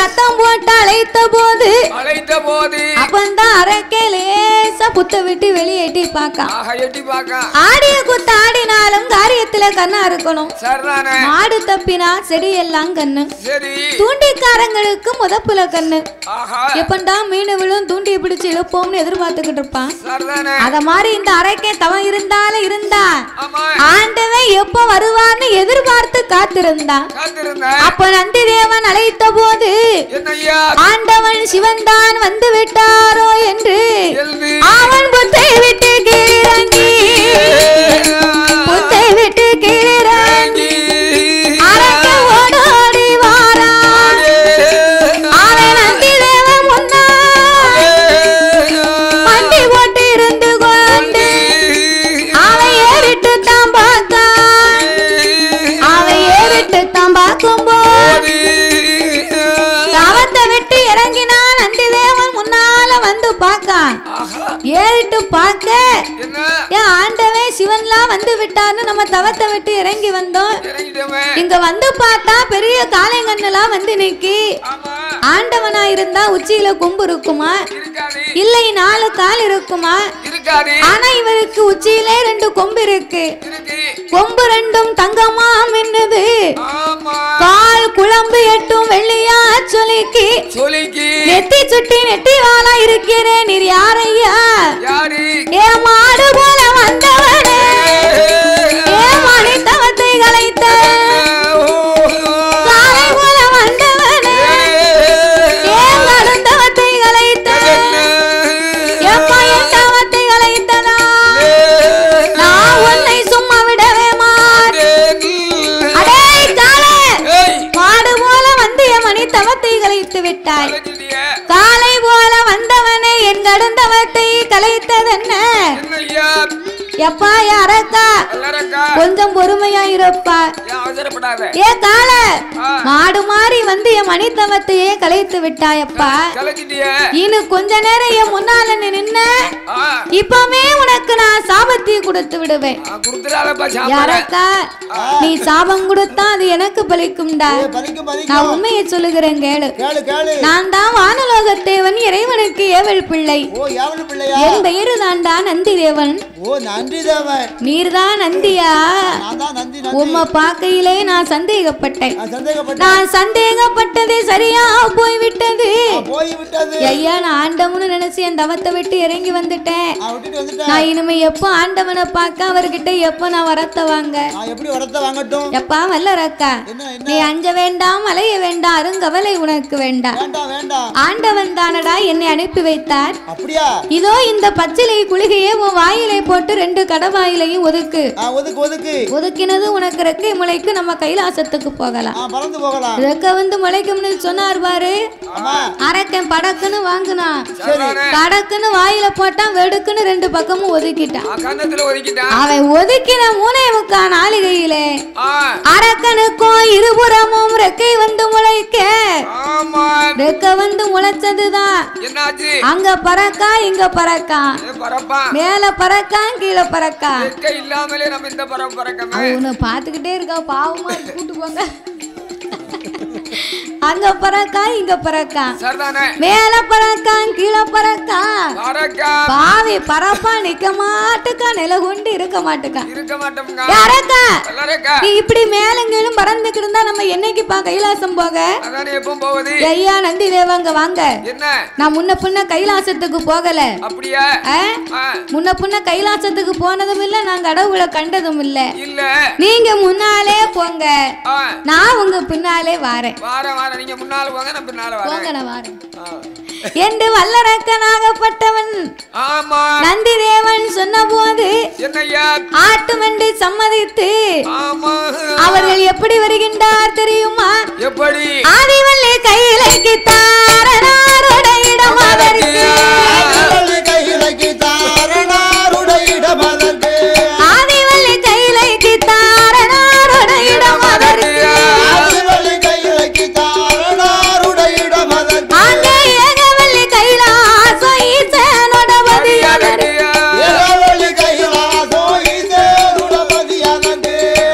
சத்தம் போட்டு அழைத்த போது அப்பந்தான் அரக்கே லேசா புத்த விட்டு வெளியே எட்டி பார்க்க ஆடிய குத்த ஆடினாலும் காரியத்துல கண்ணா இருக்கணும் மாடு தப்பினா செடி எல்லாம் கண்ணு தூண்டிக்காரங்களுக்கு முதப்புல கண்ணு எப்பண்டா மீன் விழும் தூண்டி பிடிச்சு இழுப்போம்னு எதிர்பார்த்துக்கிட்டு இருப்பான் அத மாதிரி இந்த அரைக்கே தவம் இருந்தாலும் இருந்தா ஆண்டவன் எப்ப வருவான்னு எதிர்பார்த்து காத்திருந்தான் அப்ப நந்தி தேவன் அழைத்த போது ஆண்டவன் சிவன் தான் வந்து விட்டாரோ என்று அவன் புத்தை விட்டு கீழறங்கி புத்தை விட்டு கீழறங்கி அரக்கே ஓடோடி வாரான் அவன் நந்தி தேவன் முன்னா வண்டி போட்டு இருந்து கொண்டு அவன் ஏறிட்டு தான் பார்த்தான் அவன் ஏறிட்டு தான் பார்க்கும் போது தவத்தை விட்டு இறங்கினான் நந்தி தேவன் முன்னால வந்து பார்க்கான் ஏறிட்டு பார்க்க ஆண்டவே சிவன்லாம் வந்து விட்டான்னு நம்ம தவத்தை விட்டு இறங்கி வந்தோம் இங்க வந்து பார்த்தா பெரிய காளைங்கண்ணெல்லாம் வந்து நிக்கி ஆண்டவனா இருந்தா உச்சியில கொம்பு இருக்குமா இல்லை 4 கால் இருக்குமா ஆனா இவருக்கு உச்சியிலே 2 கொம்பு இருக்கு கொம்பு 2ம் தங்கமா மின்னுது கால் குழம்பு 8ம் வெள்ளியா சொலிக்கி நெத்தி சுட்டி நெட்டி வாளா இருக்கிறேன் நீர் யாரையா ஏ மாடு போல வந்தவனே ஏ மணி தவத்தை கலைத்த காலை போல வந்தவனே ஏ மருந்தவத்தை கலைத்த எப்பா என் தவத்தை கலைத்ததா நான் உன்னை சும்மா விடவே மாட்டேன் அடே காலே மாடு போல வந்து என் மணி தவத்தை கலைத்து விட்டாய் காலை போல வந்தவனை என் கடுந்தவத்தை கலைத்ததென்ன எப்பா அரக்கா கொஞ்சம் பொறுமையா இருப்பா ஏ கால மாடு மாறி வந்து என் மணித்தவத்தையே கலைத்து விட்டாயப்பா இன்னும் கொஞ்ச நேரம் என் முன்னால நின்ன இப்பவே உனக்கு நான் சாபத்தை கொடுத்து விடுவேன் அரக்கா நீ சாபம் கொடுத்தா அது எனக்கு பலிக்கும்டா நான் உண்மையை சொல்லுகிறேன் கேளு நான் தான் வானலோகத்தேவன் இறைவனுக்கு ஏவல் பிள்ளை என் பெயரு தான்டா நந்தி தேவன் நீர்தான் நந்தியா உம்மை பார்க்கையிலே நான் சந்தேகப்பட்டேன் நான் சந்தேகப்பட்டதே சரியா போய்விட்டது ஐயா நான் ஆண்டவனு நினைச்சு என் தவத்தை விட்டு இறங்கி வந்துட்டேன் நான் இனிமே எப்ப ஆண்டவனை பார்க்க அவர்கிட்ட எப்ப நான் வரத்த வாங்க எப்பா வல்லரக்கா நீ அஞ்ச வேண்டாம் அலைய வேண்டாம் அருங்கவலை உனக்கு வேண்டாம் ஆண்டவன் தானடா என்னை அனுப்பி வைத்தார் இதோ இந்த பச்சிலை குளிகையை உன் வாயிலை போட்டு 2 கடவாயிலையும் ஒதுக்கு ஒதுக்கினது உனக்கு ரெக்கை முளைக்கு நம்ம கைலாசத்துக்கு போகலாம் ரெக்கை வந்து முளைக்கும்னு சொன்னார் பாரு அரக்கன் படக்குன்னு வாங்கினான் கடக்குன்னு வாயில போட்டான் வெடுக்குன்னு 2 பக்கமும் ஒதுக்கிட்டான் அவன் ஒதுக்கின 3.25 நாளிகையிலே அரக்கனுக்கும் இருபுறமும் ரெக்கை வந்து முளைக்க ரெக்கை வந்து முளைச்சதுதான் அங்க பறக்கா இங்க பறக்கா மேல பறக்கா கீழே பறக்கா அவனை பாத்துக்கிட்டே இருக்கா பாவமா கூட்டு போங்க அங்க பறக்கா இங்க பறக்கா மேல பறக்கா கீழே பறக்கா பாவி பறப்பா நிக்க மாட்டுக்கா நில கொண்டு இருக்க மாட்டுக்கா நீ இப்படி மேலங்களும் பறந்துட்டு இருந்தா நம்ம என்னைக்குப்பா கைலாசம் போக ஐயா நந்தி தேவங்க வாங்க நான் முன்ன பின்ன கைலாசத்துக்கு போகல முன்ன பின்ன கைலாசத்துக்கு போனதும் இல்ல நான் கடவுளை கண்டதும் இல்ல நீங்க முன்னாலே போங்க நான் உங்க பின்னாலே வாரேன் நீங்க முன்னால போங்க நான் பின்னால வரேன் என்று வல்லரக்கனாகப்பட்டவன் நந்தி தேவன் சொன்னபோது ஆட்டு மண்டி சம்மதித்து அவர்கள் எப்படி வருகின்றார் தெரியுமா எப்படி ஆதிவள்ளி கையிலைக்கு தாரனாரோட இடம் அதற்கு கையிலைக்கு தாரனாரோட இடம் அதற்கு ஆதிவள்ளி கையிலைக்கு தாரனாரோட இடம் அதற்கு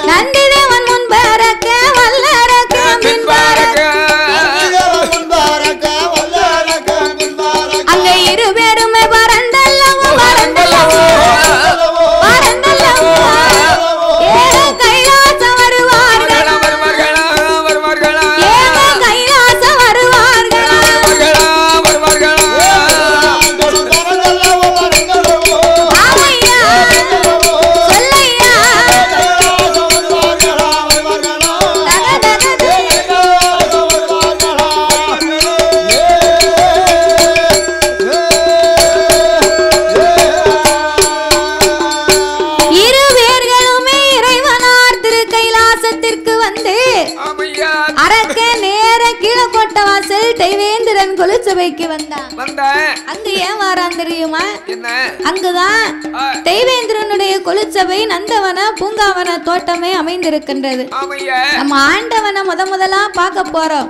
நந்தி தேவன் முன்பறக்க வல்லரக்க பின்பறக்க தேவேந்திரன் கொலுச்சபைக்கு வந்தான். அங்க ஏன் வாரான் தெரியுமா? அங்குதான் தேவேந்திரனுடைய கொலுச்சபை நந்தவன பூங்காவன தோட்டமே அமைந்திருக்கின்றது. நம்ம ஆண்டவனை முதலா பார்க்க போறோம்.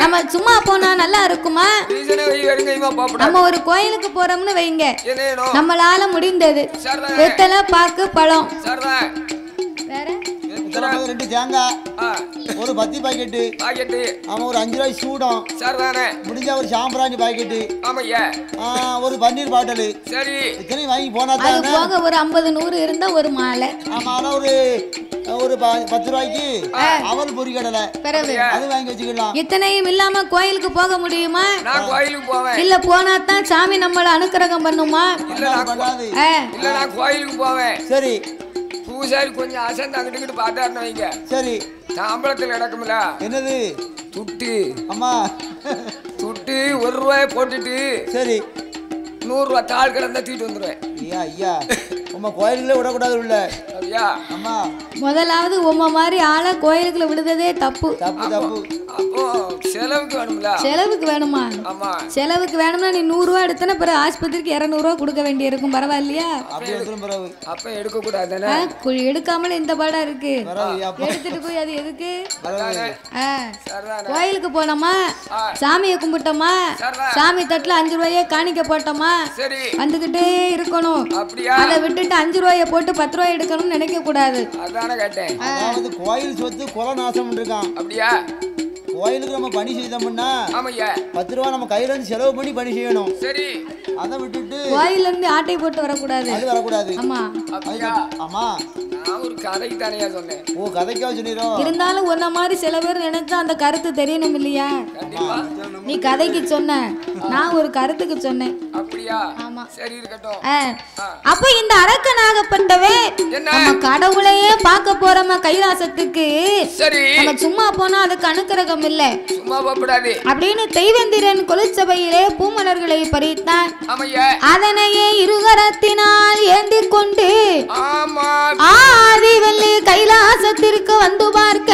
நம்ம சும்மா போனா நல்லா இருக்குமா? நம்ம ஒரு கோயிலுக்கு போறோம்னு வைங்க, நம்மளால முடிந்தது வெத்தலை பாக்கு பழம், வேற 2 தேங்காய், ஒரு பத்தி பாக்கெட்டு, அவன் ஒரு 5 ரூபாய் சூடம், முடிஞ்ச ஒரு சாம்பிராணி பாக்கெட்டு, ஒரு பன்னீர் பாட்டில், இத்தனையும் வாங்கி போனா அது போக ஒரு 50 100 இருந்தா ஒரு மாலை. ஆமா, ஒரு 10 ரூபாய்க்கு அவல் பொரி கடலை அது வாங்கி வச்சுக்கலாம். இத்தனையும் இல்லாம கோயிலுக்கு போக முடியுமா? இல்ல போனா தான் சாமி நம்மள அனுக்கிரகம் பண்ணுமா? கோயிலுக்கு போவேன். சரி, பூசாரி கொஞ்சம் அசந்து அங்கிட்டு பார்த்தாருன்னு வைங்க. சரி, தாம்பளத்தில் நடக்கும்ல என்னது துட்டு. அம்மா துட்டு 1 ரூபாய் போட்டுட்டு சரி 100 ரூபாய் தாள் கிடந்தா தூக்கிட்டு வந்துடுவேன். ஐயா ஐயா, உமா கோயிலுக்குள்ள விடக்கூடாது உள்ள. ஐயா அம்மா, முதலாவது உமா மாதிரி ஆளை கோயிலுக்குள்ள விடுததே தப்பு. தப்பு தப்பு. அப்போ செலவுக்கு வேணும்ல? செலவுக்கு வேணுமா? ஆமா, செலவுக்கு வேணும்னா நீ 100 ரூபாய் எடுத்தனா பிறகு ஆஸ்பத்திரிக்கு 200 ரூபாய் கொடுக்க வேண்டி இருக்கும். பரவாயில்லையா? அப்ப எடுக்க கூடாதுதானே? எடுக்காமல இந்த பாடா இருக்கு. எடுத்துட்டு போய் அது எதுக்கு? கோயிலுக்கு போனோமா, சாமியை கும்பிட்டோமா, சாமி தட்டுல 5 ரூபாயை காணிக்க போட்டோமா, வந்துகிட்டே இருக்கணும். அதை விட்டுட்டு 5 ரூபாயை போட்டு 10 ரூபாய் எடுக்கணும்னு நினைக்க கூடாது. அதானே கேட்டேன். கோயில் சொத்து கொலை நாசம் இருக்கான். அப்படியா? கோயிலுக்கு நம்ம பணி செய்தோம்னா 10 ரூபாய் நம்ம கையில இருந்து செலவு பண்ணி பணி செய்யணும். சரி, அதை விட்டுட்டு கோயில இருந்து ஆட்டை போட்டு வரக்கூடாது. அது வரக்கூடாது. ஆமா ஆமா, நான் ஒரு கதைக்கு தானே சொன்னேன். ஓ, கதைக்கா சொன்னீரோ? இருந்தாலும் உன்ன மாதிரி சில பேர் நினைச்சா அந்த கருத்து தெரியணும் இல்லையா? நீ கதைக்கு சொன்ன, நான் ஒரு கருத்துக்கு சொன்னேன். அப்படியா? ஆமா, சரி இருக்கட்டும். அப்ப இந்த அரக்கனாகப்பட்டவே நம்ம கடவுளையே பார்க்க போறோம் கைலாசத்துக்கு. சரி, நம்ம சும்மா போனா அதுக்கு அனுக்கிரகம் இல்ல, சும்மா போகக்கூடாது அப்படின்னு தேவேந்திரன் கொலுச்சபையிலே பூமலர்களை பறித்தான். அதனையே இருகரத்தினால் ஏந்தி கொண்டு ஆதிவல்லி கைலாசத்திற்கு வந்து பார்க்க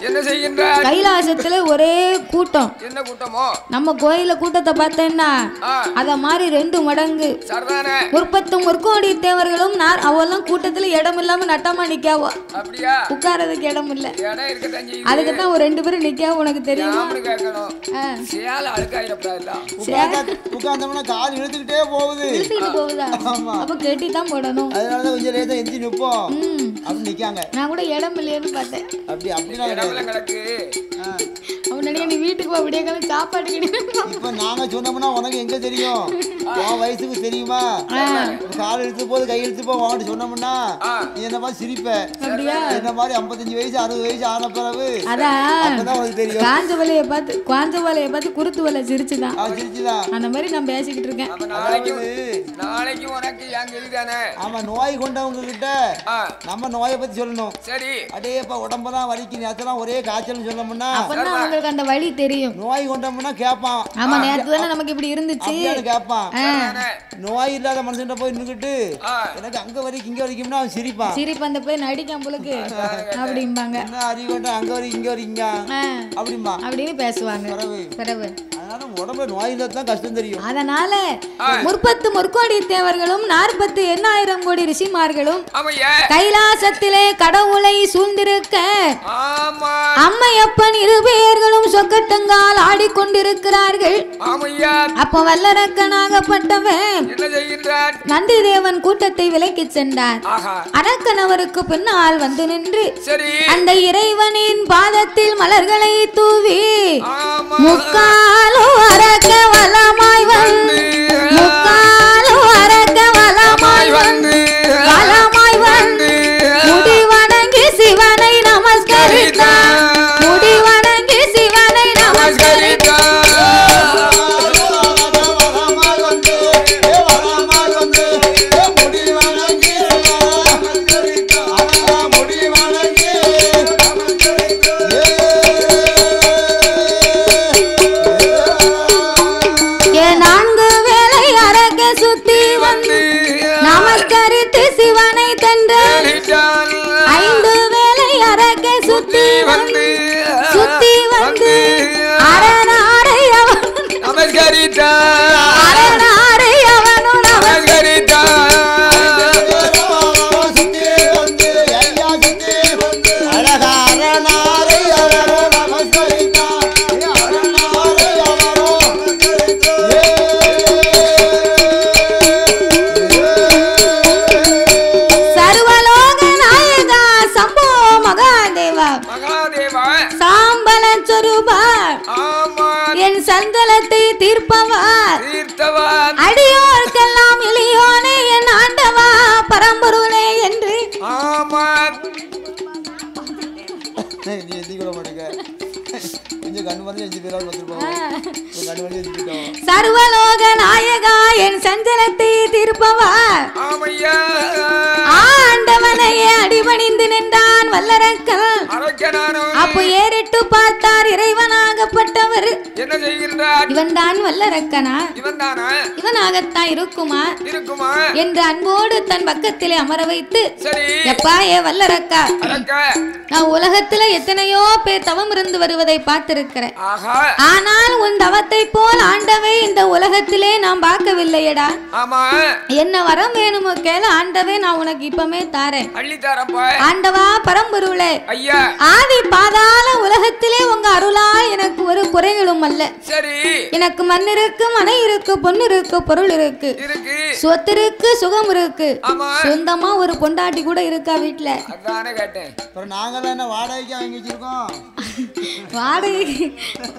என்ன செய்கின்றார்? கைலாசத்துல ஒரே கூட்டம். என்ன கூட்டமோ? நம்ம கோயில கூட்டத்தை பார்த்தேன்னா அத மாதிரி 2 மடங்கு. முற்கோடி தேவர்களும் அவெல்லாம் கூட்டத்துல இடம் இல்லாம நட்டமா நிக்காவோ. அப்படியா? உட்காரதுக்கு இடம் இல்ல. அதுக்கு தான் ஒரு 2 பேரும் நிக்காவோ. உனக்கு தெரியுமா? கால் இழுத்துக்கிட்டே போகுது. அப்ப கெட்டி தான் போடணும். அதனால கொஞ்சம் லேசா எஞ்சி நிப்போம். அப்படி நிக்காங்க. நான் கூட இடம் இல்லையேன்னு பார்த்தேன். அப்படி கிடக்கு. அவன் நினைக்க நீ வீட்டுக்கு போ, விடிய காலம் சாப்பாடு கிடையாது. இப்ப நாங்க சொன்னோம்னா உனக்கு எங்க தெரியும்? உன் வயசுக்கு தெரியுமா? கால் இழுத்து போது கை இழுத்து போ வாங்கிட்டு சொன்னோம்னா நீ என்ன மாதிரி சிரிப்ப. என்ன மாதிரி 55 வயசு 60 வயசு ஆன பிறகு அதான் உனக்கு தெரியும். காஞ்ச வலையை பார்த்து குருத்து வலை சிரிச்சுதான். அந்த மாதிரி நான் பேசிக்கிட்டு இருக்கேன். நாளைக்கு உனக்கு எங்க இதுதானே? ஆமா, நோய் கொண்டவங்க கிட்ட நம்ம நோயை பத்தி சொல்லணும். சரி, அடேப்பா உடம்பெல்லாம் வலிக்கு நேரத்தெல்லாம் ஒரே காய்ச்சல் சொல்லணும்னா அப்பதான் அவங்களுக்கு அந்த வலி தெரியும். நோய் கொண்டோம்னா கேட்பான். ஆமா, நேத்து தானே நமக்கு இப்படி இருந்துச்சு கேட்பான். நோய் இல்லாத மனுஷன் போய் நின்னுக்கிட்டு எனக்கு அங்க வரைக்கும் இங்க வரைக்கும்னா அவன் சிரிப்பான். அந்த போய் நடிக்காம போலுக்கு அப்படிம்பாங்க. என்ன அறிவுண்டா அங்க வரைக்கும் இங்க வரைக்கும் அப்படிம்பா அப்படின்னு பேசுவாங்க. அதனால உடம்புல நோய் இல்லாதான் கஷ்டம் தெரியும். அதனால 30 முற்கோடி தேவர்களும் 48,000 கோடி ரிஷிமார்களும் கைலாசத்திலே கடவுளை சூழ்ந்திருக்க அம்மையப்பன் 2 பேர்களும் சொக்கட்டங்கால் ஆடிக்கொண்டிருக்கிறார்கள். அப்ப வல்லரக்கனாகப்பட்டவன் நந்தி தேவன் கூட்டத்தை விலக்கி சென்றார். அரக்கன் அவருக்கு பின்னால் வந்து நின்று அந்த இறைவனின் பாதத்தில் மலர்களை தூவி முக்காலோ அரக்க வலமாய் வந்து முடி வணங்கி சிவனை நமஸ்கரித்தார். தீர்த்தவா அடியோர்க்கெல்லாம் இளையோனே என் ஆண்டவா பரம்பொருளே என்று ஆமா நீ எந்தி கூட மாட்டேங்க கொஞ்சம் கண்ணு வந்து எஞ்சி பேரால் வந்துருப்போம் சர்வலோக நாயகா என் சஞ்சலத்தை தீர்ப்பவா ஆமையா ஆண்டவனையே அடிபணிந்து நின்றான் வல்லரக்கன் அப்போ ஏறிட்டு பார்த்தார் இறைவனாகப்பட்டவர் என்ன செய்கின்றார் இவன் தான் வல்லரக்கனா இவனாகத்தான் இருக்குமா என்று அன்போடு தன் பக்கத்திலே அமர வைத்து எப்பா ஏ வல்லரக்கா நான் உலகத்துல எத்தனையோ பேர் தவம் இருந்து வருவதை பார்த்திருக்கிறேன் ஆனால் உன் தவத்தை போல் ஆண்டவை இந்த உலகத்திலே நான் பார்க்கவில்லையடா என்ன வரம் வேணுமோ கேள ஆண்டவே நான் உனக்கு இப்பமே தாரேன் ஆண்டவா பரம்பொருளே ஆதி பாதாள உலகத்திலே உங்க அருளால் எனக்கு ஒரு குறைகளும் அல்ல எனக்கு மண் இருக்கு மனை இருக்கு பொண்ணு இருக்கு பொருள் இருக்கு சொத்து இருக்கு சுகம் இருக்கு சொந்தமா ஒரு பொண்டாட்டி கூட இருக்கா வீட்டுல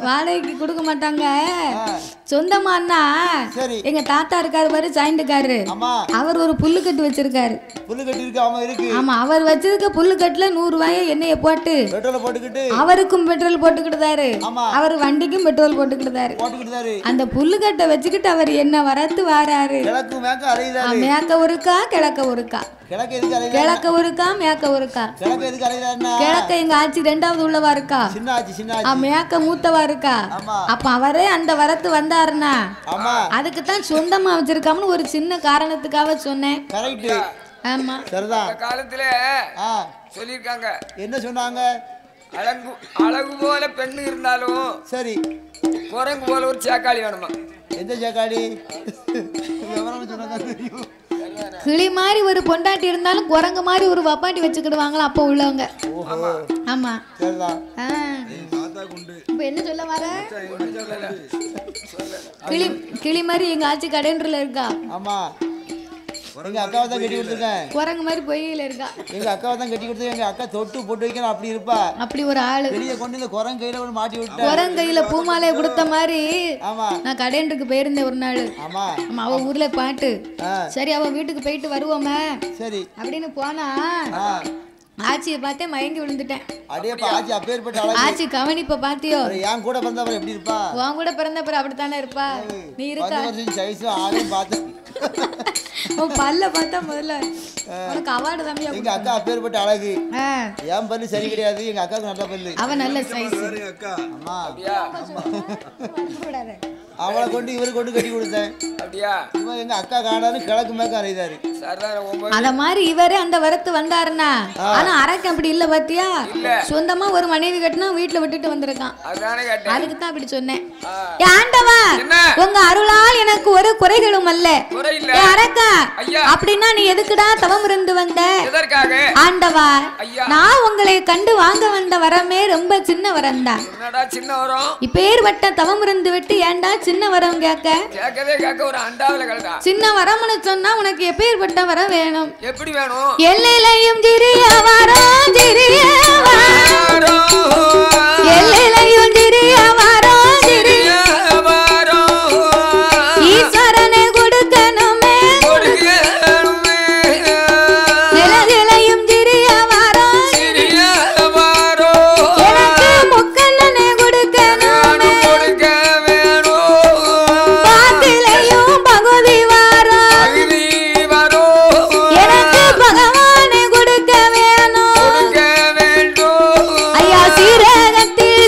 வாடகைக்கு கொடுக்க மாட்டாங்க சொந்தமானா எங்க தாத்தா இருக்காரு பாரு ஜாயிண்ட்காரு அவர் ஒரு புல்லு கட்டு வச்சிருக்காரு ஆமா அவர் வச்சிருக்க புல்லு கட்டுல 100 ரூபாய எண்ணெய போட்டு அவருக்கும் பெட்ரோல் போட்டுக்கிட்டாரு அவர் வண்டிக்கும் பெட்ரோல் போட்டுக்கிட்டாரு அந்த புல்லு கட்டை வச்சுக்கிட்டு அவர் என்ன வரத்து வாராரு மேக்க ஒருக்கா கிழக்க ஒருக்கா கிழக்க ஒருக்கா மேக்க ஒருக்கா கிழக்க எங்க ஆட்சி 2வது உள்ளவா இருக்கா மேக்க மூத்தவா இருக்கா அப்ப அவரே அந்த வரத்து வந்தாருன்னா அதுக்கு தான் சொந்தமா வச்சிருக்காமனு ஒரு சின்ன காரணத்துக்காக சொன்னேன் ஆமா காலத்துல சொல்லிருக்காங்க என்ன சொன்னாங்க அழகு போல பெண்ணு இருந்தாலும் சரி குரங்கு போல ஒரு சேக்காளி வேணுமா எந்த சேக்காளி கிளி மாதிரி ஒரு பொண்டாட்டி இருந்தாலும் குரங்கு மாதிரி ஒரு வப்பாட்டி வச்சுக்கிடுவாங்களா அப்ப உள்ளவங்க ஆமா இப்ப என்ன சொல்ல வர கிளி மாதிரி எங்க ஆட்சி கடைன்றல இருக்கா ஆமா எங்க அக்காவை தான் கட்டி கொடுத்துருக்கேன் குரங்கு மாதிரி பொய்யில இருக்கா எங்க அக்காவை தான் கட்டி கொடுத்து எங்க அக்கா தொட்டு போட்டு வைக்கணும் அப்படி இருப்பா அப்படி ஒரு ஆளு வெளியே கொண்டு இந்த குரங்கு கையில கொண்டு மாட்டி விட்டு குரங்கு கையில பூமாலையை கொடுத்த மாதிரி ஆமா நான் கடைன்றுக்கு போயிருந்தேன் ஒரு நாள் ஆமா ஆமா அவ ஊர்ல பாட்டு சரி அவ வீட்டுக்கு போயிட்டு வருவோமே சரி அப்படின்னு போனா ஆச்சியை பார்த்தே மயங்கி விழுந்துட்டேன் ஆச்சி கவனிப்ப பாத்தியோ என் கூட பிறந்தவரை எப்படி இருப்பா உன் கூட பிறந்தப்பறம் அப்படித்தானே இருப்பா நீ இருக்கா உன் பல்ல பார்த்தா முதல்ல உனக்கு அவார்டு தம்பி எங்க அக்கா அப்பேற்பட்ட அழகு என் பல்லு சரி கிடையாது எங்க அக்காவுக்கு நல்ல பல்லு அவ நல்ல சைஸ் அவளை கொண்டு இவரு கொண்டு கட்டி கொடுத்தேன் எங்க அக்கா காணாலும் கிழக்கு மேக்க அறைதாரு அத மாதிரி இவரே அந்த வரத்து வந்தாருன்னா ஆனா அரக்க அப்படி இல்ல பாத்தியா சொந்தமா ஒரு மனைவி கட்டினா வீட்டுல விட்டுட்டு வந்திருக்கான் அதுக்கு தான் அப்படி சொன்னேன் ஆண்டவா உங்க அருளால் எனக்கு ஒரு குறைகளும் அல்ல அரக்கா அப்படின்னா நீ எதுக்குடா தவம் இருந்து வந்த ஆண்டவா நான் உங்களை கண்டு வாங்க வந்த வரமே ரொம்ப சின்ன வரம் தான் இப்பேற்பட்ட தவம் இருந்து விட்டு ஏண்டா சின்ன வரம் கேட்க சின்ன வரம்னு சொன்னா உனக்கு எப்பேற்பட்ட வரம் வேணும் எப்படி வேணும் எல்லையிலையும் சிறிய வரம் சிறிய வரம் எல்லையிலையும் சிறிய வரம் சிறிய வரம் ஈஸ்வரனை கொடுக்கணுமே நிலவிலையும் சிறிய வரம் சிறிய வரம் எனக்கு முக்கண்ணனை கொடுக்கணுமே பாத்திலையும் பகுதி வரம் எனக்கு பகவானை கொடுக்க வேணும் ஐயா சீரகத்தில்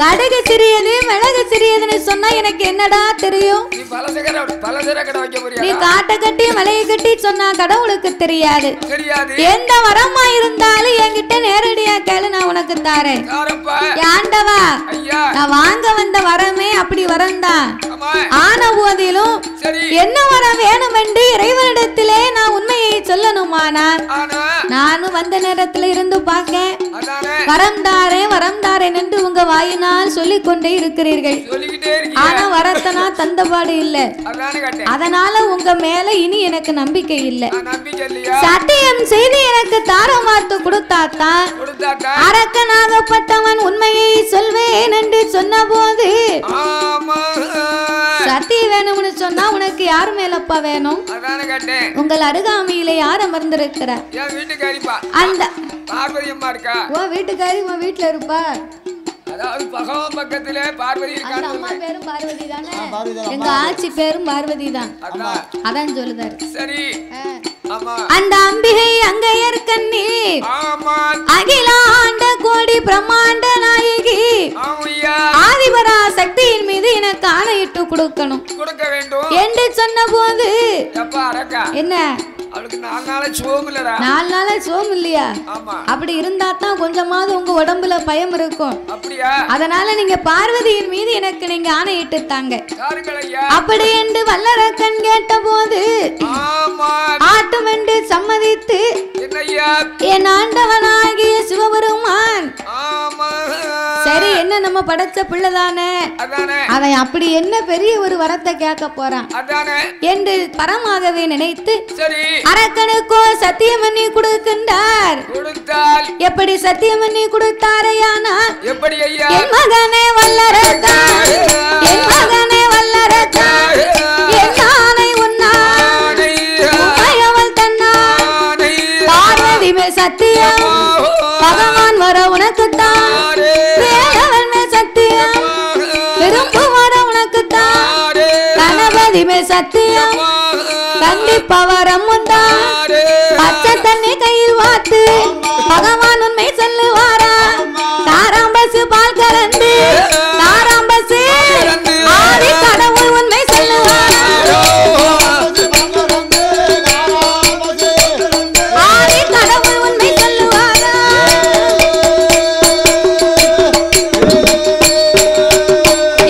கடுகு சிறியது மிளகு சிறியதுன்னு சொன்னா எனக்கு என்னடா தெரியும்? நீ காட்ட கட்டி மலையை கட்டி சொன்னா கடவுளுக்கு தெரியாது. எந்த வரமா இருந்தாலும் என்கிட்ட நேரடியா கேளு, நான் உனக்கு தாரேன். ஆண்டவா, நான் வாங்க வந்த வரமே அப்படி வரந்தான். ஆன போதிலும் என்ன வரம் வேணும் என்று இறைவனிடத்திலே நான் உண்மையை சொல்லணுமானால் நானும் வந்த நேரத்துல இருந்து பார்க்க வரம் தாரேன் என்று உங்க வாயினால் சொல்லிக் கொண்டே இருக்கிறீர்கள். ஆனா வரத்தனா தந்தபாடு இல்ல. அதனால உங்க மேல இனி எனக்கு நம்பிக்கை இல்ல. சத்தியம் செய்து எனக்கு தாரம் வார்த்து கொடுத்தாத்தான் அரக்கனாகப்பட்டவன் உண்மையை சொல்வேன் என்று சொன்ன போது சத்தியம் வேணும்னு சொன்னா உனக்கு யார் மேலப்பா வேணும்? உங்கள் அருகாமையில யார் அமர்ந்திருக்கிறார்? அந்த உன் வீட்டுக்காரி உன் வீட்டுல இருப்பா. அதாவது பகவான் பக்கத்திலே பார்வதி இருக்காங்க. அம்மா பேரும் பார்வதி தானே, எங்க ஆச்சி பேரும் பார்வதி தான். அதான் சொல்லுதாரு. சரி, ஆமா. அந்த அம்பிகை அங்கையர் கண்ணி, ஆமா, அகிலாண்ட கோடி பிரம்மாண்ட நாயகி, ஆமையா, ஆதிபரா சக்தியின் மீது எனக்கு ஆணையிட்டு கொடுக்கணும், கொடுக்க வேண்டும் என்று சொன்ன போது அப்பா அரக்கா என்ன அவளுக்கு 4 நாளா சோம் இல்லடா. 4 நாளா சோம் இல்லையா? ஆமா. அப்படி இருந்தா தான் கொஞ்சமாவது உங்க உடம்புல பயம் இருக்கும். அப்படியா? அதனால நீங்க பார்வதியின் மீது எனக்கு நீங்க ஆணையிட்டு தாங்க. அப்படி என்று வல்லரக்கன் கேட்ட போது ஆமா ஆட்டும் என்று சம்மதித்து என் ஆண்டவனாகிய சிவபெருமான் சரி என்ன நம்ம படைச்ச பிள்ளைதானே, அவன் அப்படி என்ன பெரிய ஒரு வரத்தை கேட்க போறான் என்று பரமாகவே நினைத்து அரக்கனுக்கோ சத்தியம் பண்ணி கொடுக்கின்றார். எப்படி சத்தியம் பண்ணி கொடுத்தாரையானா, என் மகனே வல்லரக்கா, என் மகனே வல்லரக்கா, என் ஆணை உன்னாய் உமையவள் தன்னாய் பார்வதி மே சத்தியம் பகவான் வர உனக்குத்தான், வேலவன் மே சத்தியம் விரும்பு வர உனக்குத்தான், கணபதி மே சத்தியம் கண்டிப்பா வரம் உண்டா, பச்சை தண்ணி கையில் வாத்து பகவான் உண்மை சொல்லுவாரா, தாராம்பசு பால் கலந்து தாராம்பசு ஆதி கடவுள் உண்மை சொல்லுவாரா, ஆதி கடவுள் உண்மை சொல்லுவாரா.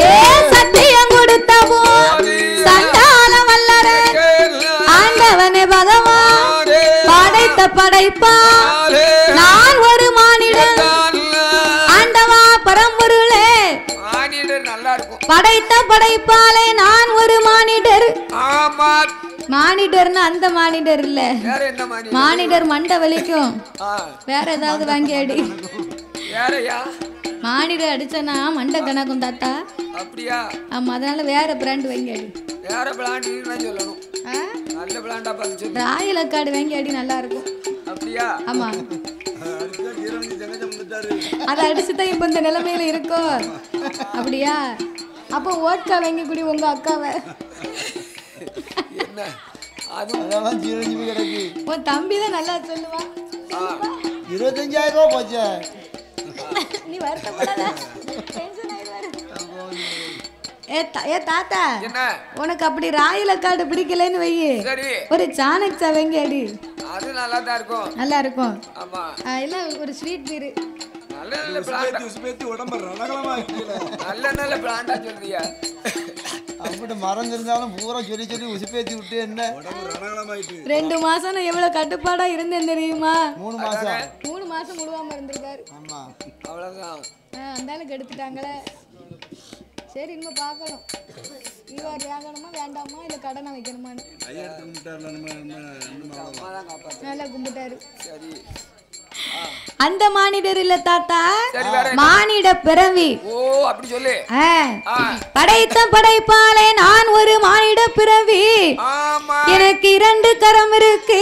ஏ சத்தியம் கொடுத்தவோ சண்டால வல்லர ஆண்டவனே பகவான் படைத்த படைப்பா நான் ஒரு மானிடன், ஆண்டவா பரம்பொருளே படைத்த படைப்பாலே நான் ஒரு மானிடர். மானிடர்னு அந்த மானிடர் இல்ல, மானிடர் மண்டை வலிக்கும், வேற ஏதாவது வாங்கி அடி. மானிடர் அடிச்சனா மண்டை கணக்கும் தாத்தா. அப்படியா? ஆமா, அதனால வேற பிராண்ட் வாங்கி அடி. வேற பிராண்ட் சொல்லணும், நல்ல பிராண்டா பார்த்து ராயல் கார்டு வாங்கி அடி, நல்லா இருக்கும். அப்படியா? ஆமா, அத அடிச்சுதான் இப்ப இந்த நிலைமையில இருக்கோம். அப்படியா? அப்ப ஓட்கா வாங்கி குடி உங்க அக்காவை. உன் தம்பி தான் நல்லா சொல்லுவா. 25,000 ரூபாய் போச்சு. நீ வருத்தப்படாத. ஏ தாத்தா, உனக்கு அப்படி ராயல கார்டு பிடிக்கலன்னு வை, ஒரு சாணக்ஸா வாங்கி அடி. அது நல்லா தான் இருக்கும், நல்லா இருக்கும். ஆமா, இல்ல ஒரு ஸ்வீட் பீர் நல்ல நல்ல பிளான்ட் உஸ்பேத்தி உடம்ப ரணகலமா இருக்குல, நல்ல நல்ல பிளான்டா சொல்றியா? அப்படி மறந்திருந்தாலும் பூரா சொல்லி சொல்லி உசுப்பேத்தி விட்டு என்ன உடம்பு ரணகலமாயிட்டு. 2 மாசம் நான் எவ்வளவு கட்டுப்பாடா இருந்தேன் தெரியுமா? 3 மாசம் 3 மாசம் முழுவாம இருந்திருக்காரு. ஆமா, அவ்வளவுதான். அந்தாலும் கெடுத்துட்டாங்களே. சரி, இனிமே பார்க்கணும் ஈவார் வாங்கணுமா வேண்டாமா, இல்ல கடனை வைக்கணுமான்னு. நல்லா கும்பிட்டாரு. அந்த மானிடர் இல்ல தாத்தா, மானிட பிறவி. ஓ, அப்படி சொல்லு. படைத்த படைப்பாலே நான் ஒரு மானிட பிறவி. எனக்கு 2 கரம் இருக்கு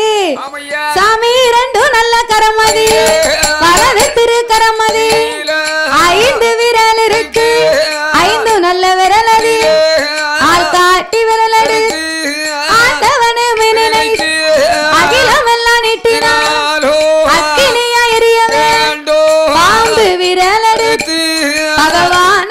சாமி, 2 நல்ல கரமதி, வலது திரு கரமதி, 5 விரல் இருக்கு, 5 நல்ல விரலடி, ஆள் காட்டி விரலடி, ஆண்டவனே நினைத்து அகிலமெல்லாம் நீட்டினான், அக்கினியா எரிய வேண்டும் பாம்பு விரலெடுத்து பகவான்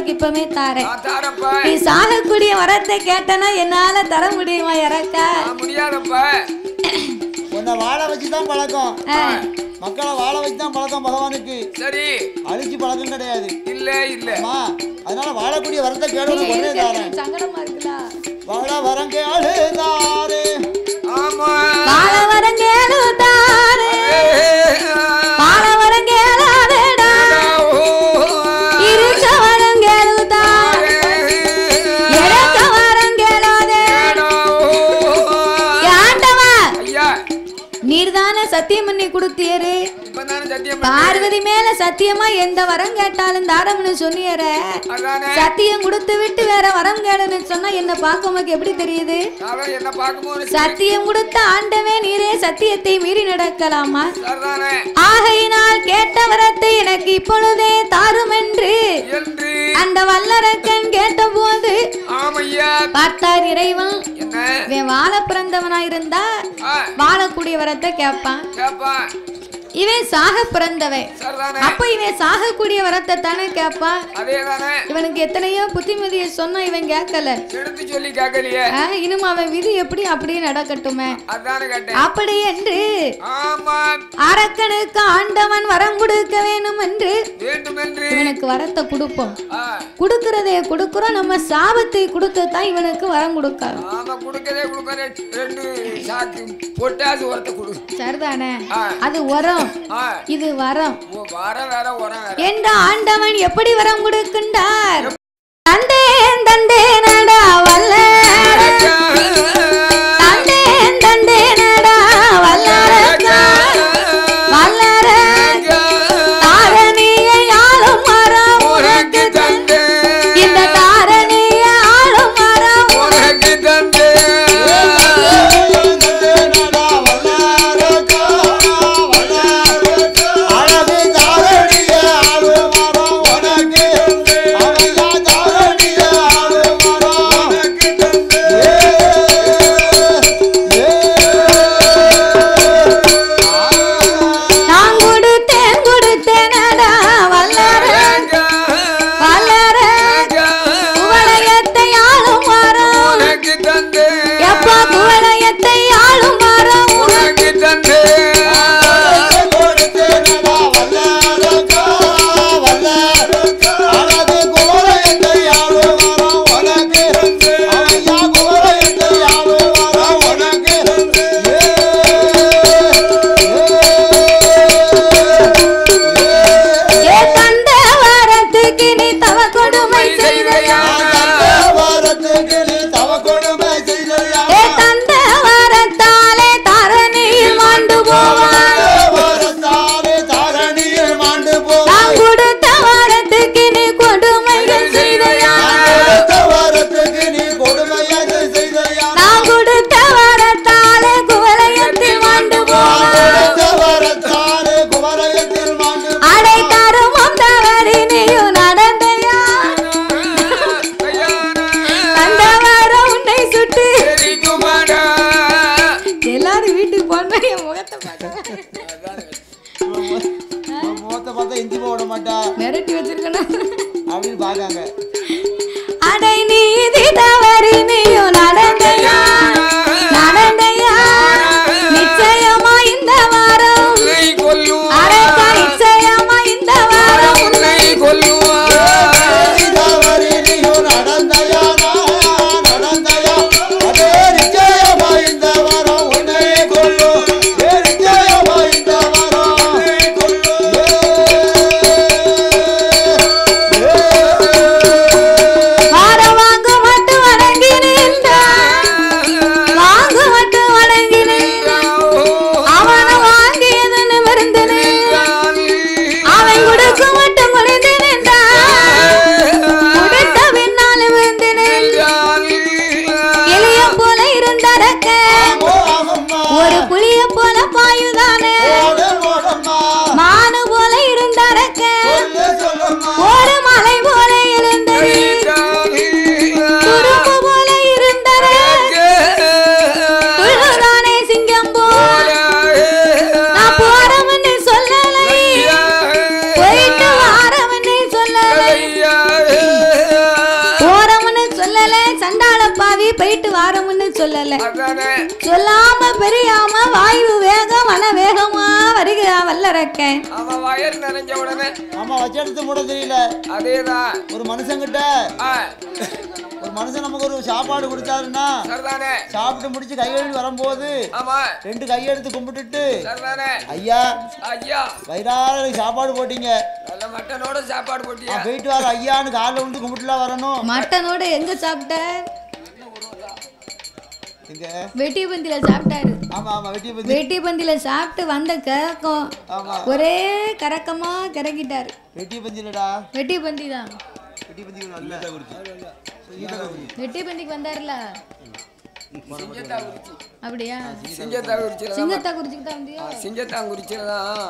உனக்கு இப்பவே தாரேன். நீ சாகக்கூடிய வரத்தை கேட்டனா என்னால தர முடியுமா? இறக்கா முடியாதப்பா. உன்னை வாழ வச்சுதான் பழக்கம், மக்களை வாழ வச்சுதான் பழக்கம் பகவானுக்கு. சரி, அழிச்சு பழக்கம் கிடையாது. இல்ல இல்ல, அதனால வாழக்கூடிய வரத்தை கேளு. சங்கடமா இருக்குதா? வாழ வரம் கேளு தாரு. ஆமா, வாழ வரம் கேளு தாரு. வாழ வரம் கேளாதேடா, இருக்க வரம் கேளு தாரு. இறக்க வரம் கேளாதே. ஆண்டவா, நீர்தான சத்தியம் பண்ணி கொடுத்தீரு. பார்வதி மேல சத்தியமா எந்த வரம் கேட்டாலும் தாரம்னு சொன்னியற. சத்தியம் கொடுத்து விட்டு வேற வரம் கேளுன்னு சொன்னா என்ன பார்க்க உனக்கு எப்படி தெரியுது? சத்தியம் கொடுத்த ஆண்டவே நீரே சத்தியத்தை மீறி நடக்கலாமா? ஆகையினால் கேட்ட வரத்தை எனக்கு இப்பொழுதே தாரும் என்று அந்த வல்லரக்கன் கேட்ட போது பார்த்தார் இறைவன். வாழ பிறந்தவனாயிருந்தா வாழக்கூடிய வரத்தை கேட்பான். இவன் சாக பிறந்தவன், அப்ப இவன் சாகக்கூடிய வரத்தை தானே கேட்பான். இவனுக்கு எத்தனையோ புத்திமதிய சொன்னா இவன் கேட்கல. இன்னும் அவன் விதி எப்படி அப்படியே நடக்கட்டுமே. அப்படி என்று அரக்கனுக்கு ஆண்டவன் வரம் கொடுக்க வேணும் என்று இவனுக்கு வரத்தை கொடுப்போம். கொடுக்கறதே கொடுக்கிறோம், நம்ம சாபத்தை கொடுத்தான் இவனுக்கு வரம் கொடுக்க. சரிதானே, அது வரம், இது வரம். என்ற ஆண்டவன் எப்படி வரம் கொடுக்கின்றார்? தந்தேன் தந்தேன் நடா வல்ல, தந்தேன் தந்தேன் நடா வல்லரக்கா, வல்லரக்கா தாரணியை ஆளும் மரம் உனக்கு தந்தே. இந்த தாரணியை ஆளும் மரம் உனக்கு தந்தே. மிரட்டி வச்சிருக்கணும் அப்படின்னு பாக்காங்க. அடை நீதி தவறி நீயும் நடந்தையா, நடந்தையா நிச்சயமா இந்த வாரம் அரக்கா, நிச்சயமா இந்த வாரம் உன்னை கொல்லுவா. தவறி நீயும் நடந்தையா, நடந்தையா அதே நிச்சயமா இந்த வாரம் உன்னை கொல்லும். நிச்சயமா இந்த வாரம் உன்னை கொல்லும். வாரம் வாங்க மட்டும் வணங்கி நின்ற சொல்லாம பெரியாம வாயு வேகம் மன வேகமா வருகிறா வல்லரக்க. அவன் வயல் நிறைஞ்ச உடனே ஆமா வச்செடுத்து மூட தெரியல. அதேதான் ஒரு மனுஷங்கிட்ட ஒரு மனுஷன் நமக்கு ஒரு சாப்பாடு கொடுத்தாருன்னா சாப்பிட்டு முடிச்சு கையெழுதி வரும்போது ரெண்டு கையெடுத்து கும்பிட்டுட்டு ஐயா ஐயா வயிறார சாப்பாடு போட்டீங்க மட்டனோட சாப்பாடு போட்டியா போயிட்டு வர ஐயான்னு காலில் விழுந்து கும்பிட்டுலாம் வரணும். மட்டனோட எங்க சாப்பிட்ட? வெட்டி பந்தியில சாப்பிட்டாரு. ஆமா ஆமா வெட்டி பந்தியில சாப்பிட்டு வந்த கறக்கம் ஒரே கறக்கமா கிறக்கிட்டாரு. வெட்டி பந்திலடா வெட்டி பந்தி தான். வெட்டி பந்திக்கு வந்தாருல அப்படியா? சிங்கத்தாங்குறிச்சிக்கு தான் வந்தியா? சிங்கத்தாங்குறிச்சில தான்.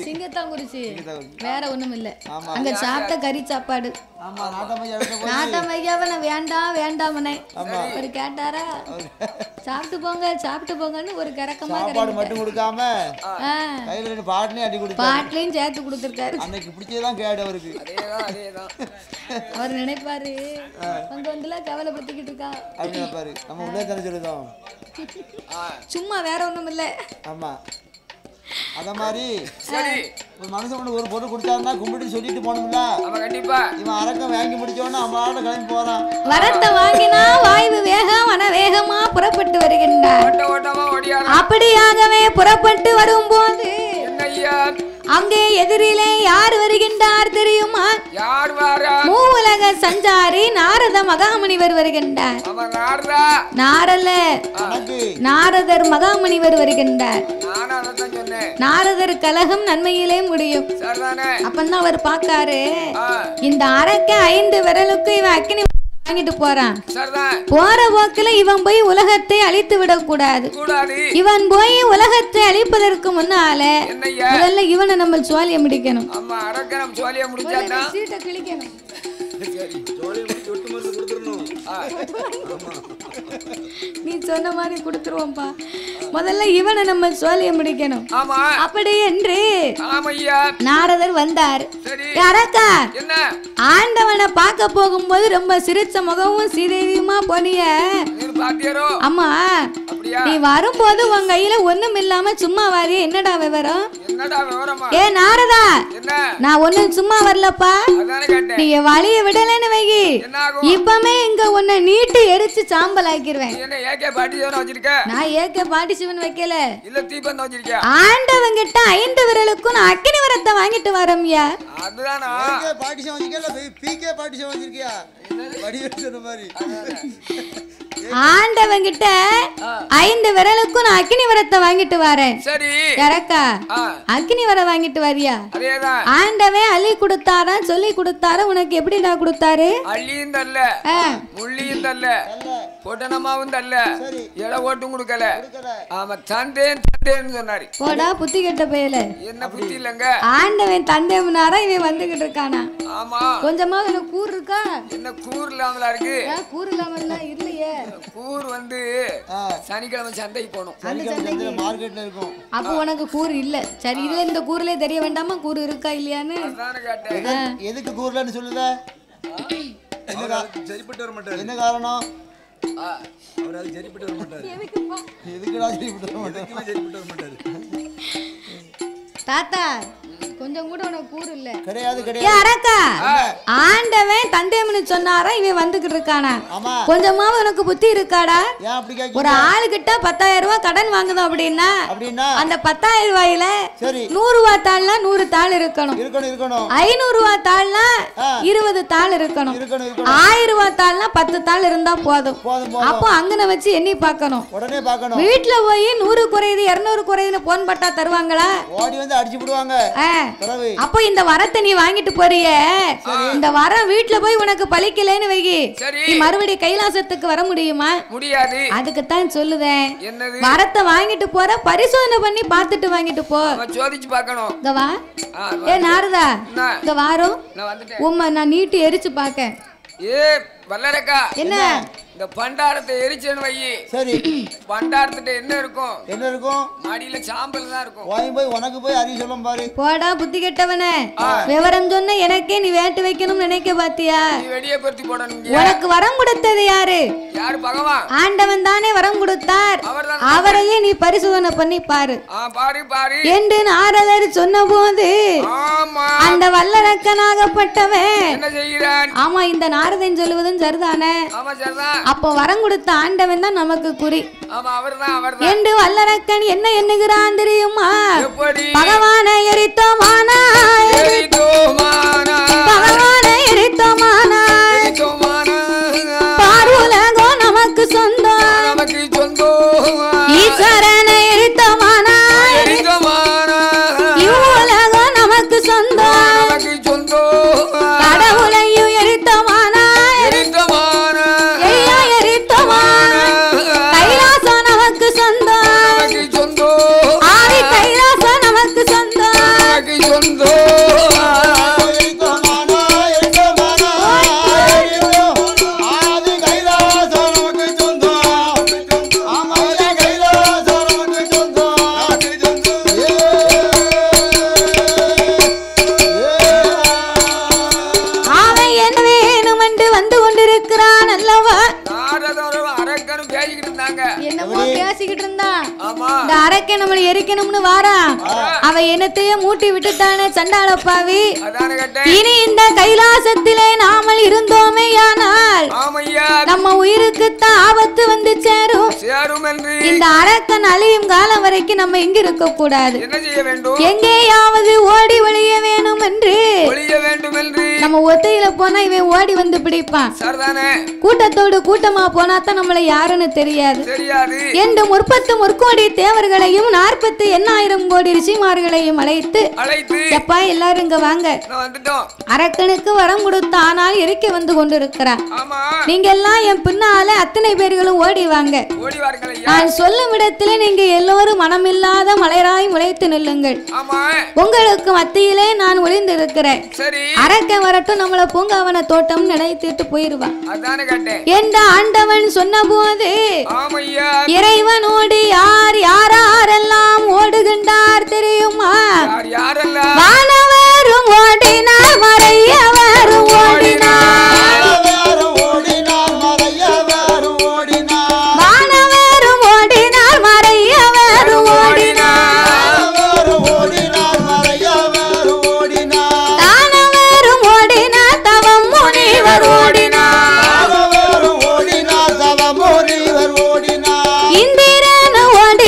சிங்கத்தாங்குறிச்சி வேற ஒண்ணும் இல்ல. அங்க சாப்பிட்ட கறி சாப்பாடு. நாட்டமையாவ நான் வேண்டாம் வேண்டாமனே ஒரு கேட்டாரா சாப்பிட்டு போங்க சாப்பிட்டு போங்கன்னு ஒரு கறக்கமா மட்டும் கொடுக்காம பாட்டிலையும் சேர்த்து கொடுத்துருக்காரு. அன்னைக்கு பிடிச்சதான் கேடு அவருக்கு. அவர் நினைப்பாரு அங்க வந்துல கவலை பத்திக்கிட்டு இருக்கா நினைப்பாரு. நம்ம உள்ளே தானே சொல்லுதோம் சும்மா வேற ஒண்ணும் இல்ல. ஆமா அத மாதிரி ஒரு மனுஷன் ஒரு பொருள் கொடுத்தாருன்னா கும்பிட்டு சொல்லிட்டு போகணும்ல. கண்டிப்பா இவன் அரக்கம் வாங்கி முடிச்சோன்னா அம்மாவோட கிளம்பி போறான். வரத்தை வாங்கினா வாயு வேகம் மன வேகமா புறப்பட்டு வருகின்றார். அப்படியாகவே புறப்பட்டு வரும்போது அங்கே எதிரிலே யார் வருகின்றார் தெரியுமா? மூவுலக சஞ்சாரி நாரத மகாமுனிவர் வருகின்றார். நாரதர் மகாமுனிவர் வருகின்றார். நாரதர் கலகம் நன்மையிலே முடியும். அப்பதான் அவர் பார்க்காரு இந்த அரக்க 5 விரலுக்கு இவன் அக்கினி வாங்கிட்டு போறான். போற போக்குல இவன் போய் உலகத்தை அழித்து விடக்கூடாது. இவன் போய் உலகத்தை அழிப்பதற்கு முன்னால முதல்ல இவனை நம்ம சோழிய முடிக்கணும். சீட்டை கிழிக்கணும். நீ சொன்ன மாதிரி கொடுத்துருவோம்பா. முதல்ல இவனை நம்ம சோழிய முடிக்கணும். அப்படி என்று நாரதர் வந்தார். அரக்கா ஆண்டவனை பார்க்க போகும்போது ரொம்ப சிரிச்ச முகமும் சீதேவியுமா போனிய. அம்மா நீ வரும்போது உன் கையில ஒண்ணும் இல்லாம சும்மா வாரி என்னடா விவரம்? ஏ நாரதா நான் ஒண்ணும் சும்மா வரலப்பா. நீ வழிய விடலன்னு வைகி இப்பமே இங்க உன்னை நீட்டு எரிச்சு சாம்பல் ஆக்கிடுவேன். நான் ஏகே பாட்டி சிவன் வைக்கல. ஆண்டவங்கிட்ட 5 விரலுக்கும் நான் அக்கினி வரத்தை வாங்கிட்டு வரம்யா. ஆண்டவங்கிட்ட 5 விரலுக்கும் நான் அக்கினி வரத்தை வாங்கிட்டு வரேன். இறக்கா அக்கினி வர வாங்கிட்டு வரியா? ஆண்டவன் அள்ளி கொடுத்தாரா சொல்லி கொடுத்தாரா? உனக்கு எப்படி நான் கொடுத்தாரு? அள்ளியும் தல்ல முள்ளியும் தல்ல பொட்டனமாவும் தல்ல எடை ஓட்டும் கொடுக்கல. ஆமா தந்தேன் தந்தேன்னு சொன்னாரு. போடா புத்தி கெட்ட பயல. என்ன புத்தி இல்லங்க? ஆண்டவன் தந்தேம்னாரா இவன் வந்துகிட்டு இருக்கானா? ஆமா கொஞ்சமா என்ன கூர் இருக்கா? என்ன கூர் இல்லாமலா இருக்கு? கூர் இல்லாமல இல்லையே. கூர் வந்து சனிக்கிழமை சந்தைக்கு போணும். சனிக்கிழமை மார்க்கெட்ல இருக்கும். அப்ப உனக்கு கூர் இல்ல. சரி இதுல இந்த கூர்லயே தெரிய வேண்டாமா கூர் இருக்கா இல்லையான்னு? எதுக்கு கூர்லன்னு சொல்லுத? சரிப்பட்டு வர மாட்டாரு. என்ன காரணம்? அவர் அது சரிப்பட்டு வர மாட்டாரு. எதுக்குடா சரிப்பட்டு வர மாட்டாரு? தாத்தா கொஞ்சம் கூட உனக்கு கூர் இல்ல. கிடையாது கிடையாது. அரக்கா ஆண்டவன் தந்தேம்னு சொன்னாரா இவன் வந்துகிட்டு இருக்கானா? கொஞ்சமாவது உனக்கு புத்தி இருக்காடா? ஒரு ஆளு கிட்ட 10,000 ரூபாய் கடன் வாங்குதோம் அப்படின்னா அந்த 10,000 ரூபாயில 100 ரூபாய் தாள்னா 100 தாள் இருக்கணும். 500 ரூபாய் தாள்னா 20 தாள் இருக்கணும். 1000 ரூபாய் தாள்னா 10 தாள் இருந்தா போதும். அப்போ அங்கன வச்சு எண்ணி பார்க்கணும். வீட்டுல போய் 100 குறையுது 200 குறையுதுன்னு போன் பட்டா தருவாங்களா? ஓடி வந்து அடிச்சு விடுவாங்க. அப்போ இந்த வரத்தை நீ வாங்கிட்டு போறிய இந்த வரம் வீட்டுல போய் உனக்கு பலிக்கலன்னு வைகி நீ மறுபடியும் கைலாசத்துக்கு வர முடியுமா? முடியாது. அதுக்குத்தான் சொல்லுதேன் வரத்தை வாங்கிட்டு போற பரிசோதனை பண்ணி பார்த்துட்டு வாங்கிட்டு போ. சோதிச்சு பார்க்கணும். இங்க வா. ஏ நாரதா இங்க வாரோம். உம்மை நான் நீட்டி எரிச்சு பார்க்க. ஏ வல்லரக்கா என்ன இந்த பண்டாரத்தை எரிச்சேன்னு வை. சரி. பண்டாரத்திட்ட என்ன இருக்கும்? என்ன இருக்கும்? மடியில சாம்பல் தான் இருக்கும். போய் உனக்கு போய் அறிவு சொல்லும் பாரு. போடா புத்தி கெட்டவனே, விவரம் சொன்ன எனக்கே நீ வேட்டு வைக்கணும் நினைக்க பாத்தியா? நீ வெடிய பொருத்தி போடணும். உனக்கு வரம் கொடுத்தது யாரு? யாரு? பகவான். ஆண்டவன் தானே வரம் கொடுத்தார். அவரையே நீ பரிசோதனை பண்ணி பாரு. பாரு பாரு என்று நாரதர் சொன்ன போது அந்த வல்லரக்கனாகப்பட்டவன் என்ன செய்கிறான்? ஆமா, இந்த நாரதன் சொல்லுவதும் சரிதானே. ஆமா சரிதான். அப்ப வரம் கொடுத்த ஆண்டவன் தான் நமக்கு குறி. ஆமா அவர்தான். என்று வல்லரக்கன் என்ன எண்ணுகிறான் தெரியுமா? எப்படி? பகவானை எரித்தோமானா பகவானை எரித்தோமானா பார்வுலகம் நமக்கு சொந்தம் ஈஸ்வரனை எரித்தோமானா இவ்வுலகம் நமக்கு சொந்தம் கடவுளையும் எரித்தோமானா ஐயா எரித்தோமானா கைலாசம் நமக்கு சொந்தம் ஆதி கைலாசம் நமக்கு சொந்தம் நம்மளை எரிக்கணும்னு வாரா. அவ என்னத்தையே மூட்டி விட்டுட்டானே சண்டாளப்பாவி. இனி இந்த கைலாசத்திலே நாமல் இருந்தோமே ஆனால் நம்ம உயிருக்கு தான் ஆபத்து வந்து சேரும். இந்த அரக்கன் அழியும் காலம் வரைக்கும் நம்ம எங்க இருக்க கூடாது. எங்கேயாவது ஓடி ஒளிய வேணும் என்று நம்ம ஒத்தையில போனா இவன் ஓடி வந்து பிடிப்பான். கூட்டத்தோடு கூட்டமா போனா தான் நம்மள யாருன்னு தெரியாது என்று 30 முற்கோடி தேவர்களையும் 48,000 கோடி ரிஷிமார்களையும் அழைத்து எப்பா எல்லாரும் இங்க வாங்க, அரக்கனுக்கு வரம் கொடுத்த ஆனால் எரிக்க வந்து கொண்டிருக்கிறார். நீங்க எல்லாம் என் பின்னால அத்தனை பேர்களும் ஓடி வாங்க. நான் சொல்லும் இடத்திலே நீங்க எல்லோரும் மனமில்லாத மலைராய் முளைத்து நில்லுங்கள். உங்களுக்கு மத்தியிலே நான் ஒளிந்திருக்கிறேன். அரக்க வரட்டும் நம்மள பூங்காவன தோட்டம் நினைத்துட்டு போயிருவான் என்ற ஆண்டவன் சொன்ன போது இறைவனோடு யார் யாரெல்லாம் ஓடுகின்றார் தெரியுமா? வானவரும் ஓடினார் மறையவரும் ஓடினார் வானவரும் ஓடினார் மறையவரும் ஓடினார் தானவரும் ஓடினார் தவம் முனிவர் ஓடினார் இந்திரன் ஓடி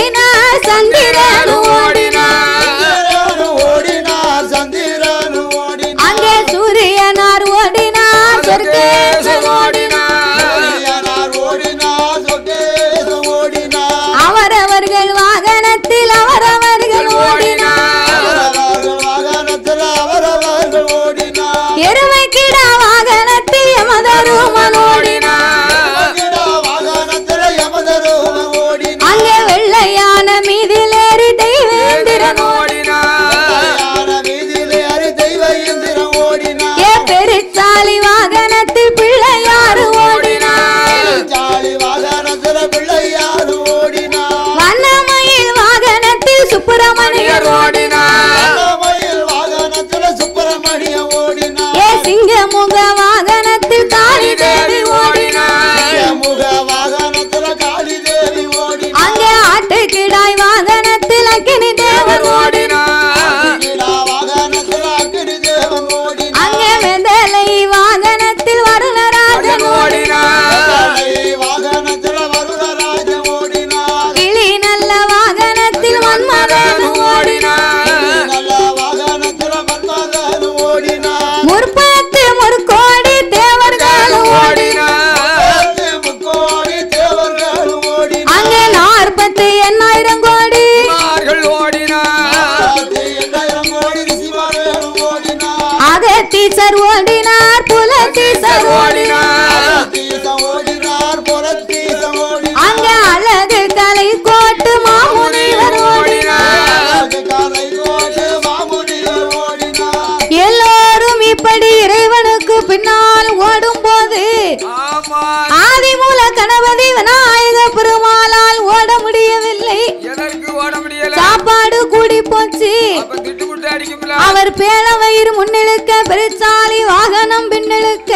அவர் பேல வயிறு முன்னிழுக்க பெருச்சாலி வாகனம் பின்னிழுக்க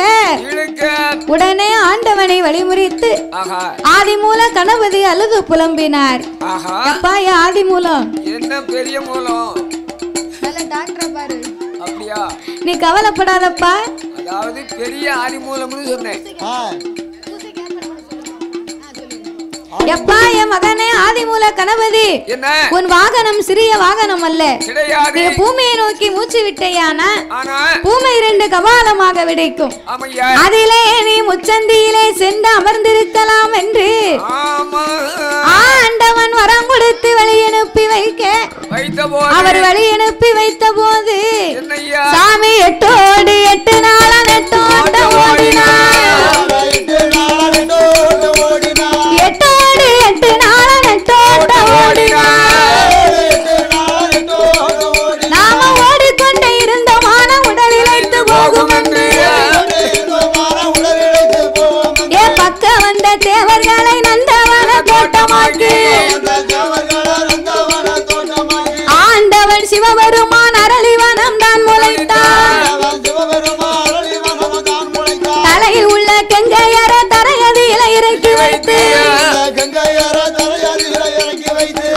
உடனே ஆண்டவனை வழிமுறித்து ஆதிமூல கணபதி அழுது புலம்பினார். அப்பா ஆதிமூலம் என்ன பெரிய மூலம் டாக்டர் பாரு. அப்படியா? நீ கவலைப்படாதப்பா. அதாவது பெரிய ஆதிமூலம்னு சொன்னேன். எப்பா என் மகனே ஆதிமூல கணபதி, உன் வாகனம் சிறிய வாகனம் அல்ல. நீ பூமியை நோக்கி மூச்சு விட்டையானா பூமி 2 கபாலமாக விடைக்கும். அதிலே நீ முச்சந்தியிலே சென்று அமர்ந்திருக்கலாம் என்று ஆண்டவன் வரம் கொடுத்து வழியனுப்பி வைக்க அவர் வழியனுப்பி வைத்த போது சாமி 8 நாள நெட்டோட்ட ஓடினார். 8 நாள நெட்டோட்ட ஓடினார். நாம ஓடிக்கொண்டே இருந்த மான உடல் இழைத்து போகும் என்று ஏ பக்க வந்த தேவர்களை நந்தவன தோட்டமாக்கி ஆண்டவன் சிவபெருமான் அரளிவனம் தான் முளைத்தார். தலையில் உள்ள கங்கையர தரையதியில இறக்கி வைத்து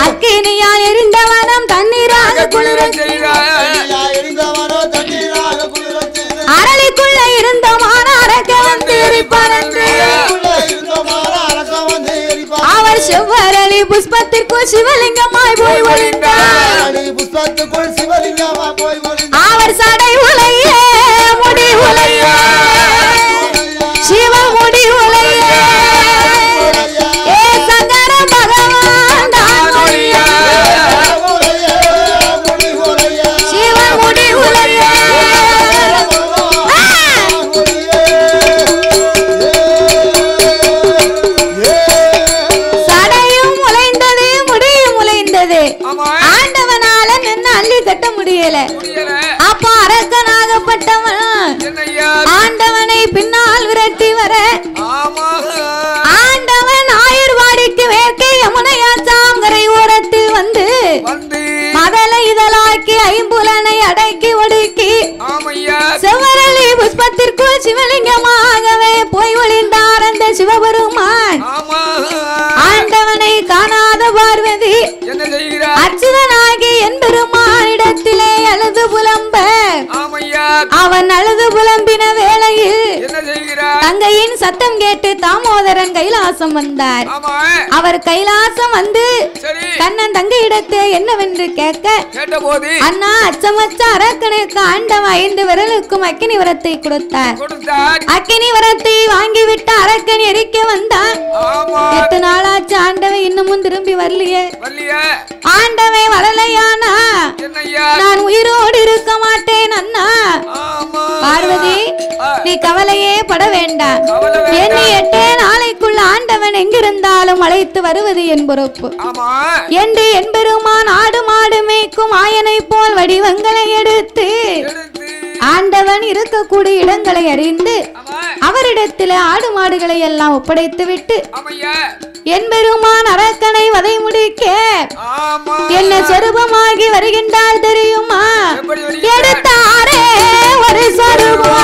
அக்கினியால் எரிந்தவனம் தண்ணீராக குளிர அரளிக்குள்ள இருந்த மான அரக்க வந்து எரிப்பார் என்று அவர் செவ்வரளி புஷ்பத்திற்குள் சிவலிங்கமாய் போய் ஒளிந்தார். அவர் சடை உலைய முடி உலைய சிவ முடி உலைய ஏ சங்கர பகவான் தான் ஒளிய சிவ முடி உலைய சடையும் உலைந்தது முடியும் உலைந்தது. ஆண்டவனால நின்று அள்ளி கட்ட முடியல. அப்போ அரக்கனாகப்பட்டவன் ஆண்டவனை பின்னால் விரட்டி வர ஆண்டவன் ஆயுர்வாடிக்கு மேற்கே யமுனையாச்சாம் கரை ஓரத்தில் வந்து மதலை இதழாக்கி ஐம்புலனை அடக்கி ஒடுக்கி செவ்வரளி புஷ்பத்திற்குள் சிவலிங்கமாகவே போய் ஒளிந்தார் அந்த சிவபெருமான். ஆண்டவனை காணாத பார்வதி அச்சுதனாகி என் பெருமானிடத்திலே அழுது புலம்ப அவன் அழுது புலம்பின வேளையில் தங்கையின் சத்தம் கேட்டு தாமோதரன் கைலாசம் வந்தார். அவர் கைலாசம் வந்து கண்ணன் தங்கையிடத்து என்னவென்று கேட்க அண்ணா அச்சமச்ச அரக்கனுக்கு ஆண்டவன் 5 விரலுக்கும் அக்கினி வரத்தை கொடுத்தார். அக்கினி வரத்தை வாங்கிவிட்டு அரக்கன் எரிக்க வந்தான். 8 நாளாச்சு ஆண்டவன் இன்னமும் திரும்பி வரலையே. ஆண்டவன் வரலையானா நான் உயிரோடு இருக்க மாட்டேன் அண்ணா. பார்வதி நீ கவலையே பட வேண்டாம். என்னை 8 நாளைக்குள்ள ஆண்டவன் எங்கிருந்தாலும் அழைத்து வருவது என் பொறுப்பு என்று என் பெருமான் ஆடு மாடு மேய்க்கும் ஆயனை போல் வடிவங்களை எடுத்து ஆண்டவன் இருக்கக்கூடிய இடங்களை அறிந்து அவரிடத்தில் ஆடு மாடுகளை எல்லாம் ஒப்படைத்து விட்டு என் பெருமான் அரக்கனை வதை முடிக்க என்ன சொரூபமாகி வருகின்றார் தெரியுமா? எடுத்தாரே ஒரு சொரூபம்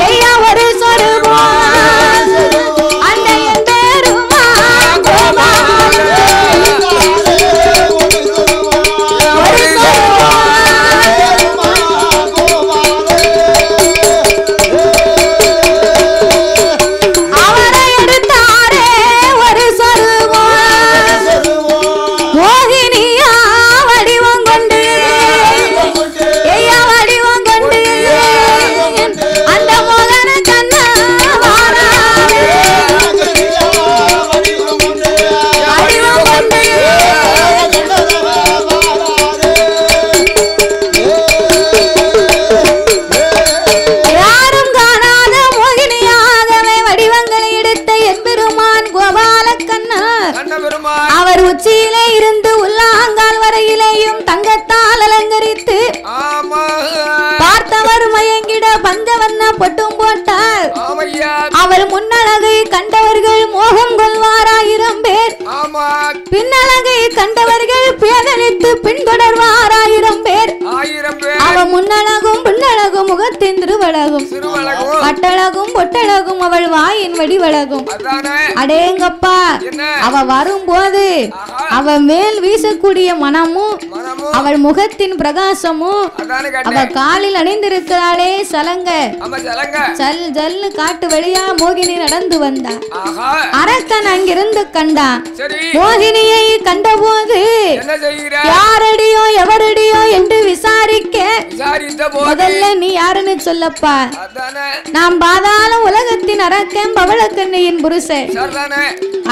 ஐயா ஒரு சொரூபம் அந்த என் பெருமான் கோபால் ஒரு சொரூபம் அவரை எடுத்தாரே ஒரு சொரூபம் மோகினியா வடிவம் கொண்டு ஐயா வடிவம் கொண்டு அந்த மோகன கண்ணா வாராவே வடிவம் கொண்டு யாரும் காணாத மோகினியாகவே வடிவங்களை எடுத்த என் பெருமான் கோபால கண்ணர் அவர் உச்சியிலே இருந்து உள்ளாங்கால் வரையிலேயும் தங்கத்தால் அலங்கரித்து பார்த்தவர் மயங்கிட பஞ்சவண்ண பொட்டும் போட்டார். அவர் முன்னழகை கண்டவர்கள் மோகம் கொள்வார் 1000 பேர். பின்னழகை கண்டவர்கள் பேதலித்து பின்தொடர்வார் 1000 பேர். கட்டழகும் பொட்டழகும் அவள் வாயின் வடிவழகும். அடேங்கப்பா, அவ வரும்போது அவ மேல் வீசக்கூடிய மனமும் அவள் முகத்தின் பிரகாசமும் அவ காலில் அணிந்திருக்கிறாளே சலங்க, ஜல் ஜல்னு காட்டு வழியா மோகினி நடந்து வந்தா. அரக்கன் அங்கிருந்து கண்டான். மோகினியை கண்டபோது யாரடியோ எவரடியோ என்று விசாரிக்க, முதல்ல நீ யாருன்னு சொல்லப்பா. நாம் பாதாள உலகத்தின் அரக்கன் பவளக்கண்ணியின் புருஷன்.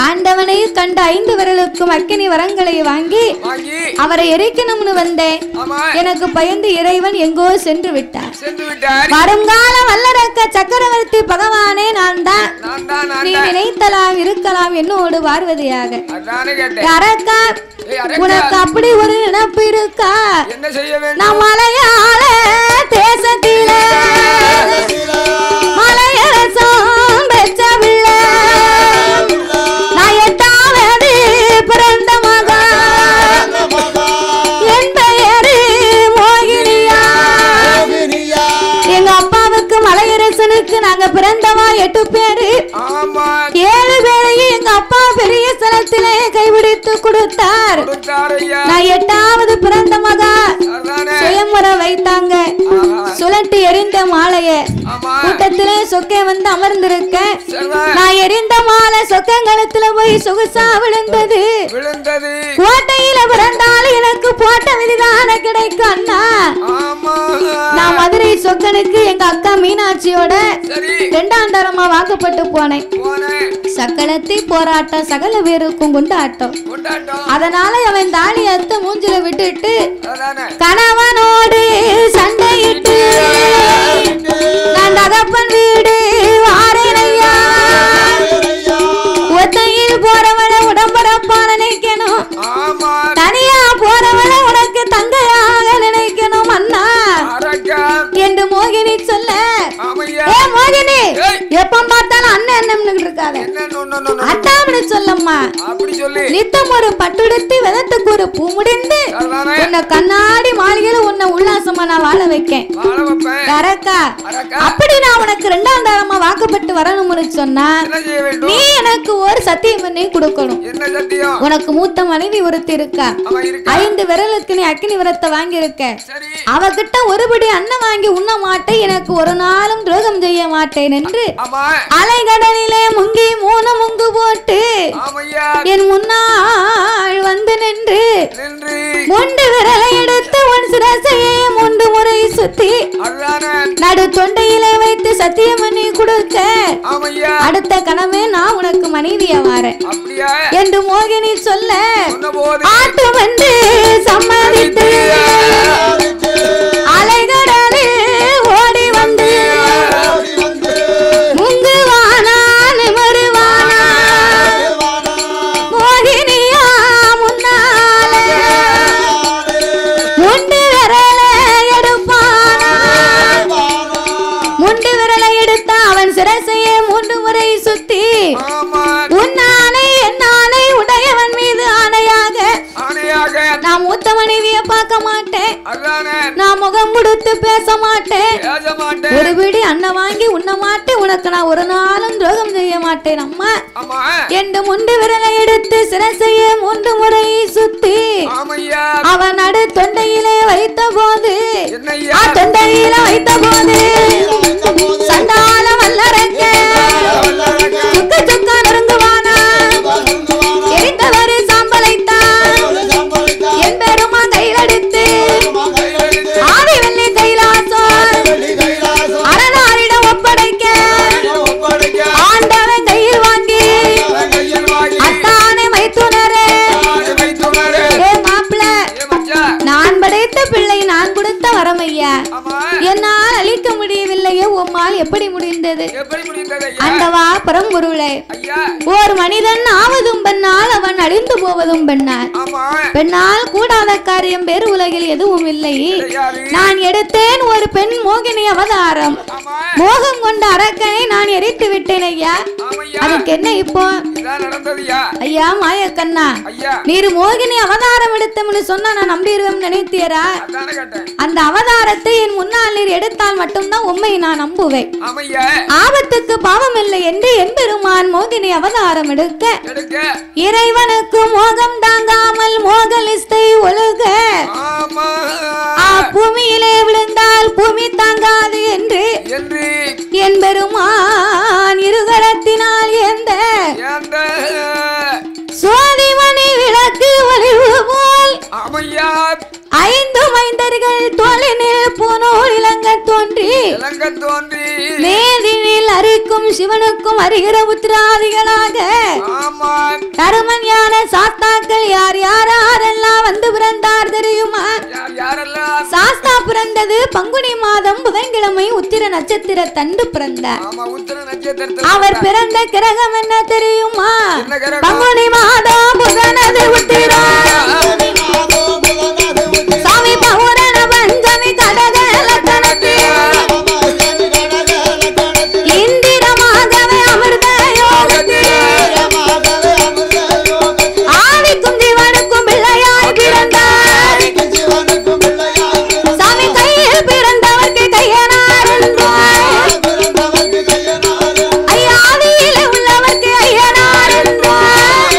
ஆண்டவனை கண்ட 5 விரலுக்கும் அக்கினி வரங்களை வாங்கி அவரை எரிக்கணும்னு வந்தேன். எனக்கு பயந்து இறைவன் எங்கோ சென்று விட்டார். வருங்கால வல்லரக்க சக்கரவர்த்தி பகவானே நான் தான். நீ நினைத்தலாம் இருக்கலாம் என்னோடு பார்வதியாக. அரக்கா, உனக்கு அப்படி ஒரு நினைப்பு இருக்கா? நான் மலையாள தேசத்தில மலையரசம் பெற்ற பிள்ளை, நான் 8வது பிறந்த மகா, என் பெயரு மோகினியா. எங்க அப்பாவுக்கு மலையரசனுக்கு நாங்க பிறந்தவா 8 பேரு. 7 பேரையும் எங்க அப்பா பெரிய ஸ்தலத்திலே கைபிடித்து கொடுத்தார். நான் 8வது பிறந்த மகா. சுயம்பர வைத்தாங்க, சுழட்டி எரிந்த மாலைய கூட்டத்திலே சொக்கே வந்து அமர்ந்திருக்க. நான் எரிந்த மாலை சொக்கங்களத்துல போய் சொகுசா விழுந்தது. கோட்டையில பிறந்தாலும் எனக்கு போட்ட விதிதான கிடைக்கும் அண்ணா. நான் மதுரை சொக்கனுக்கு எங்க அக்கா மீனாட்சியோட 2ஆம் தரமா வாக்கப்பட்டு போனேன். சக்களத்தி போராட்டம் சகல பேருக்கும் கொண்டாட்டம். அதனால அவன் தாலி அத்த மூஞ்சில விட்டுட்டு கணவனோடு சண்டையிட்டு நான் தகப்பன் வீடு வாரேனையா. ஒத்தையில் போறவன உடம்பரப்பா நினைக்கணும், தனியா போறவன உனக்கு தங்கையாக நினைக்கணும் அண்ணா என்று மோகினி சொல்ல, ஏ மோகினி, எப்ப பார்த்தாலும் அண்ணன் என்ன இருக்காத அட்டாமனு சொல்லம்மா. நித்தம் ஒரு பட்டுடுத்து விதத்துக்கு ஒரு பூ முடிந்து உன்னை கண்ணாடி மாளிகையில உன்னை உல்லாசமா நான் வாழ வைக்கேன். அரக்கா, அப்படி நான் உனக்கு 2ஆம் தரமா வாக்கப்பட்டு வரணும்னு சொன்னா நீ எனக்கு ஒரு சத்தியம் பண்ணி கொடுக்கணும். உனக்கு மூத்த மனைவி ஒருத்தி இருக்கா. 5 விரலுக்கு நீ அக்கினி விரத்தை வாங்கி இருக்க. அவகிட்ட ஒருபடி அண்ணன் வாங்கி உண்ண மாட்டேன், எனக்கு ஒரு நாளும் துரோகம் செய்ய மாட்டேன் என்று அலைகடலிலே முங்கி 3 முங்கு போட்டு என் முன்னாள் வந்து நின்று 3 விரலை எடுத்து உன் சிரசையை 3 முறை சுத்தி நடு தொண்டையிலே வைத்து சத்தியம் பண்ணி கொடுக்க, அடுத்த கணமே நான் உனக்கு மனைவியா வாரேன் என்று மோகினி சொல்ல, ஆட்டு வந்து சம்மதித்து அலைகடலே ஓடி வந்து முங்குவானா நிமருவானா மோகினியா முன்னாலே 3 விரலை எடுப்பானா. 3 விரலை எடுத்த அவன் சிரசையே 3 முறை சுத்தி உன்னானை என்னானை உடையவன் மீது ஆணையாக நான் மூத்த மனைவிய பார்க்க மாட்டேன், நான் முகம் கொடுத்து பேச மாட்டேன், ஒரு வீடு அண்ணன் வாங்கி உண்ண மாட்டேன், உனக்கு நான் ஒரு நாளும் துரோகம் செய்ய மாட்டேன் அம்மா என்று 3 விரலை எடுத்து சிரசையே 3 முறை சுத்தி அவன் நடு தொண்டையிலே வைத்த போது சண்டால வல்லரக்க சுக்க சுக்க நொறுங்குவானா எரிந்தவரு சாம்பலைத்தான் என் பெருமா கையில் எடுத்து ஆவி வெள்ளி கைலாசம் அரணாரிடம் ஒப்படைக்க ஆண்டவன் கையில் வாங்கி அத்தானை மைத்துனரே மாப்பிள்ள, நான் படைத்த பிள்ளை நான் கொடுத்த வரமையா, என்னால் அழிக்க முடியவில்லையே, உம்மால் எப்படி முடிந்தது? ஆண்டவா பரம்பொருளே, ஒரு மனிதன் ஆவதும் பெண்ணால் அவன் அழிந்து போவதும் பெண்ணால், பெண்ணால் கூடாத காரியம் வேறு உலகில் எதுவும் இல்லை. நான் எடுத்தேன் ஒரு பெண் மோகினி அவதாரம், மோகம் கொண்ட அரக்கனை நான் எரித்து விட்டேன் ஐயா. அதுக்கு என்ன இப்போ? ஐயா மாயக்கண்ணா, நீர் மோகினி அவதாரம் எடுத்தோம்னு சொன்னா நான் நம்பிடுவேன் நினைத்தீரா? அந்த அவதாரத்தை என் முன்னால் நீர் எடுத்தால் மட்டும்தான் உண்மை நான் நம்புவேன். ஆபத்துக்கு பாவம் இல்லை என்று எம்பெருமான் மோகினி அவதாரம் எடுக்க இறைவனுக்கு மோகம் தாங்காமல் மோகலிஸ்தை ஒழுக பூமியிலே விழுந்தால் பூமி தாங்காது என்று எம்பெருமான் இருகரத்தினால் எந்த சோதிமணி விளக்கு ஒளிவு போல் ஐந்து மைந்தர்கள் தோளினில் பூனோர் இளங்க தோன்றி மேதினில் அரிக்கும் சிவனுக்கும் அறிகிற உத்திராதிகளாக கருமஞான சாஸ்தாக்கள் யார் யாரெல்லாம் வந்து பிறந்தார் தெரியுமா? சாஸ்தா பிறந்தது பங்குனி மாதம் புதன்கிழமை உத்திர நட்சத்திர தண்டு பிறந்தார். அவர் பிறந்த கிரகம் என்ன தெரியுமா? பங்குனி மாதம் புதனது உத்திரம் சாமி பௌரண பஞ்சமி கடக லக்னத்தில் இந்திரமாகவே அமிர்த யோகத்தில் ஆதிக்கும் ஜீவனுக்கும் பிள்ளையாய் பிறந்தார். சாமி கையில் பிறந்தவர்க்கு கையனார் என்றார். ஐயாதியில் உள்ளவர்க்கு ஐயனார் என்றார்.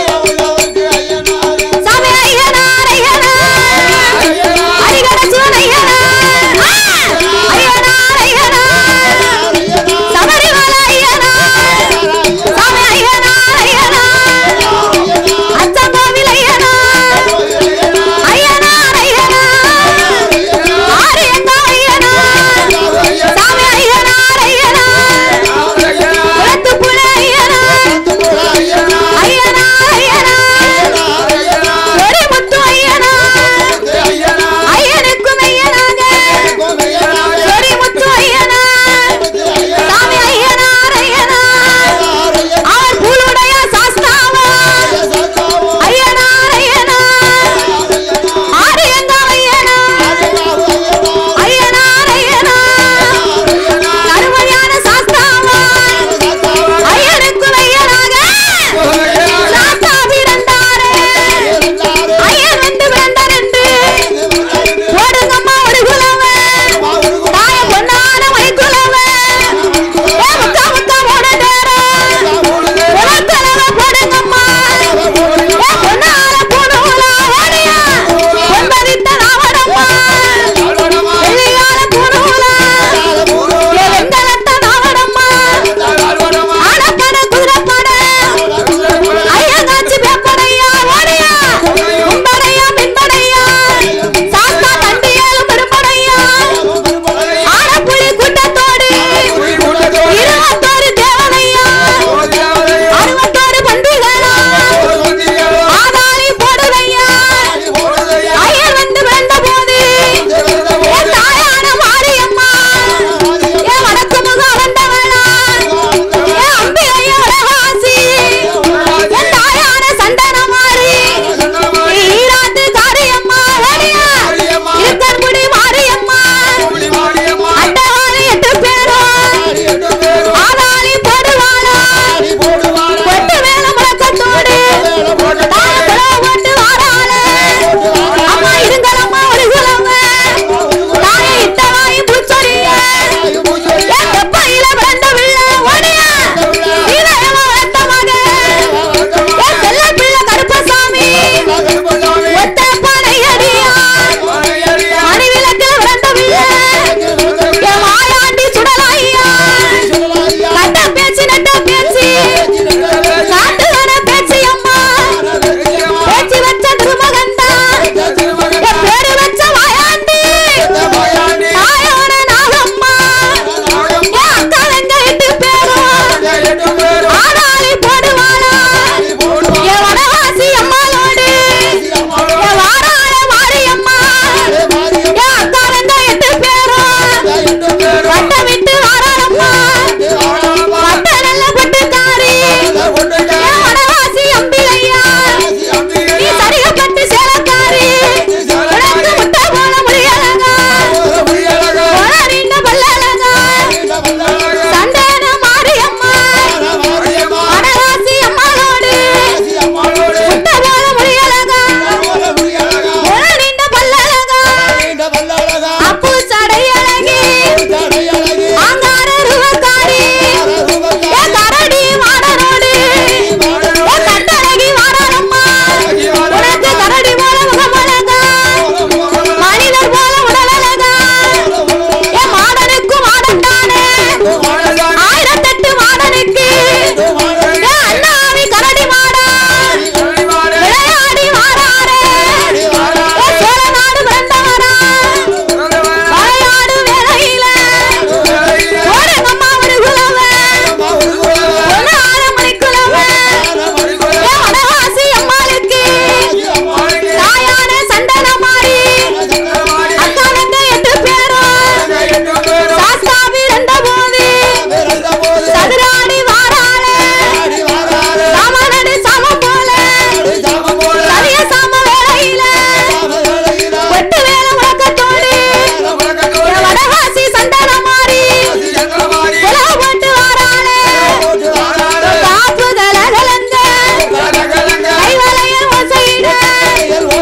ஏ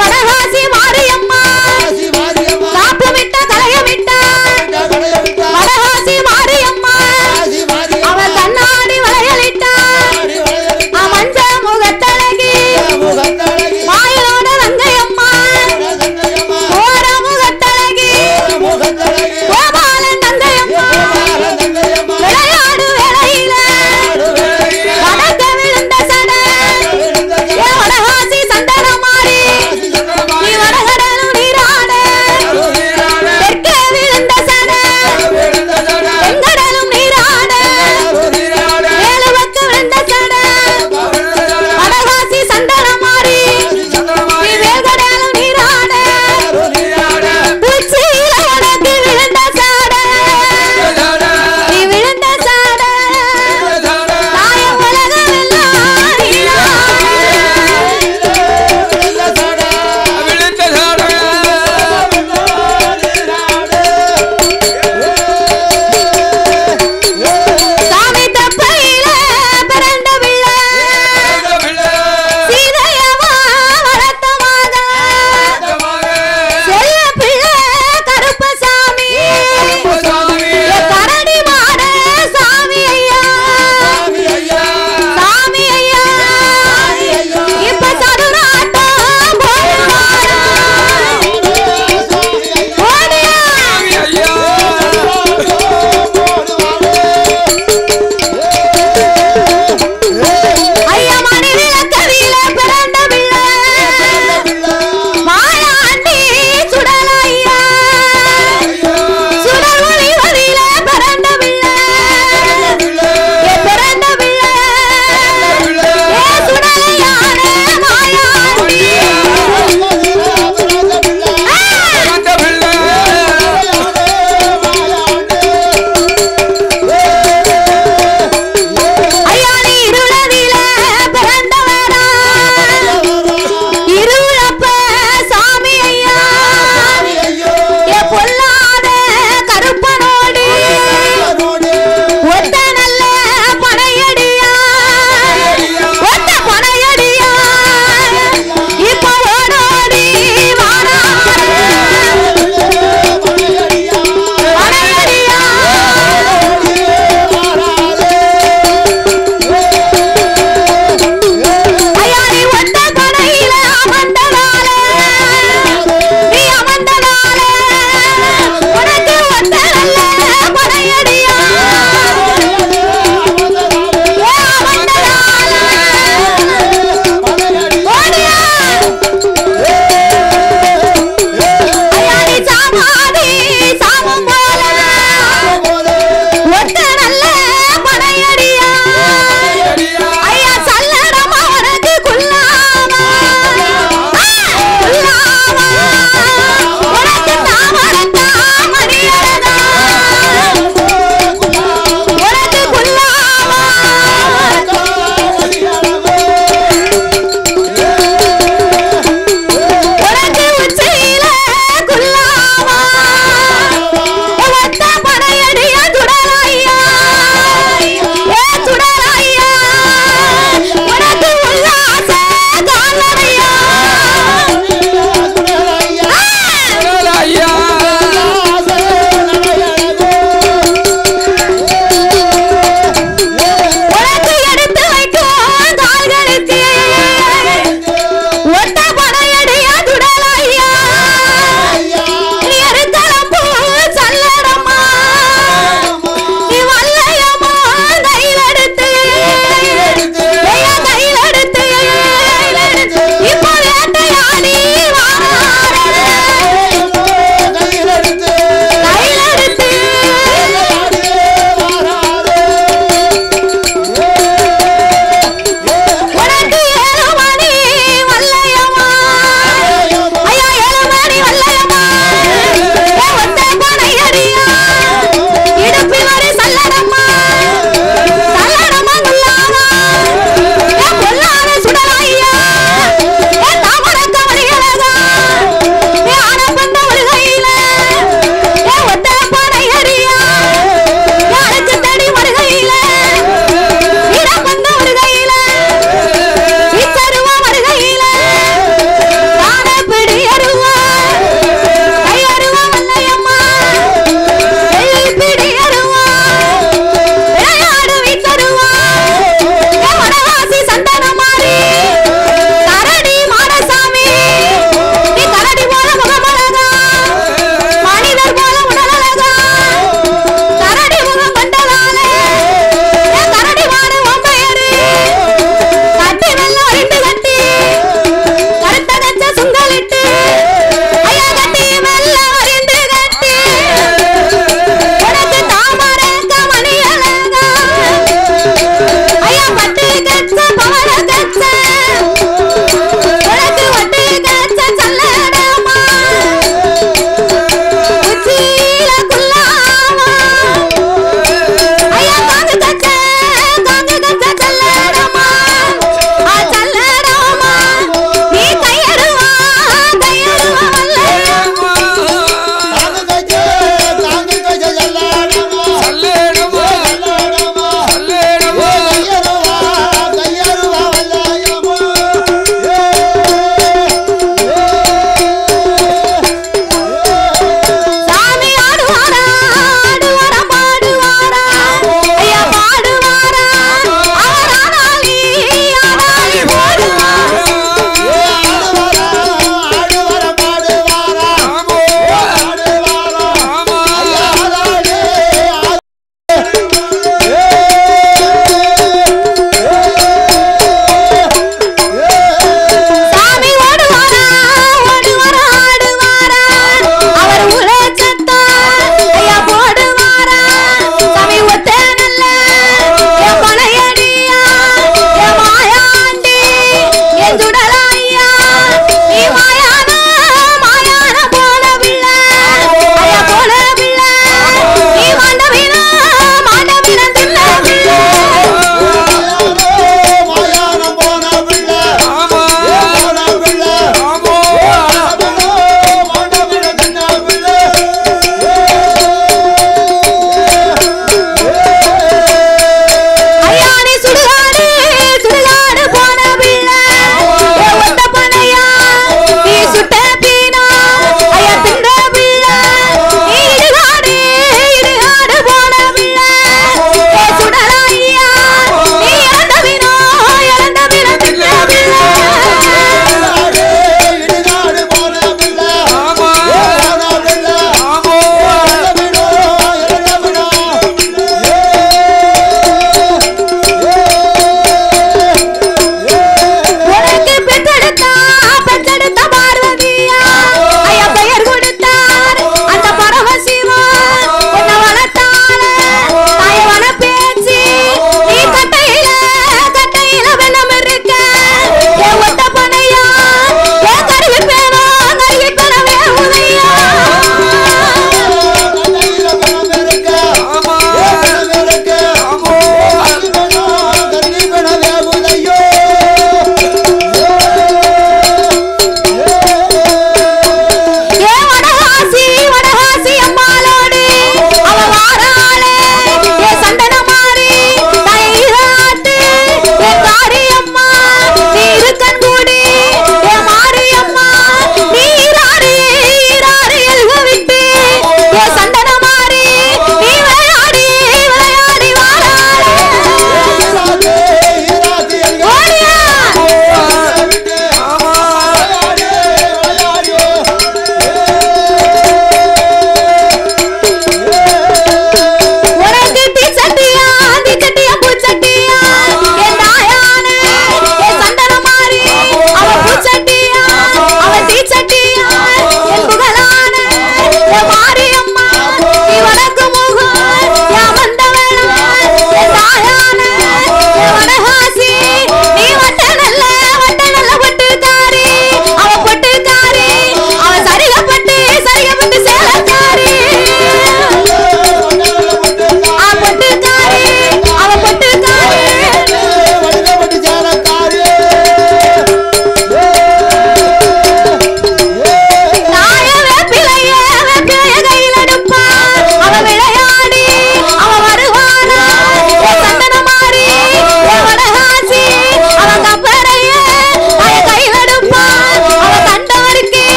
வடகாசி மாரியம்மா காப்புமிட்ட கலையமிட்ட வடகாசி மாரியம்மா அவ கண்ணாடி வளையலிட்டா மஞ்ச முகத்தழகி மாயனோட வந்தையம்மா ஓர முகத்தழகி கோபாலன் தந்தையம்மா விளையாடு வேளையில வடக்க விழுந்த சட ஏ வடகாசி சந்தன மாறி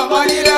Maria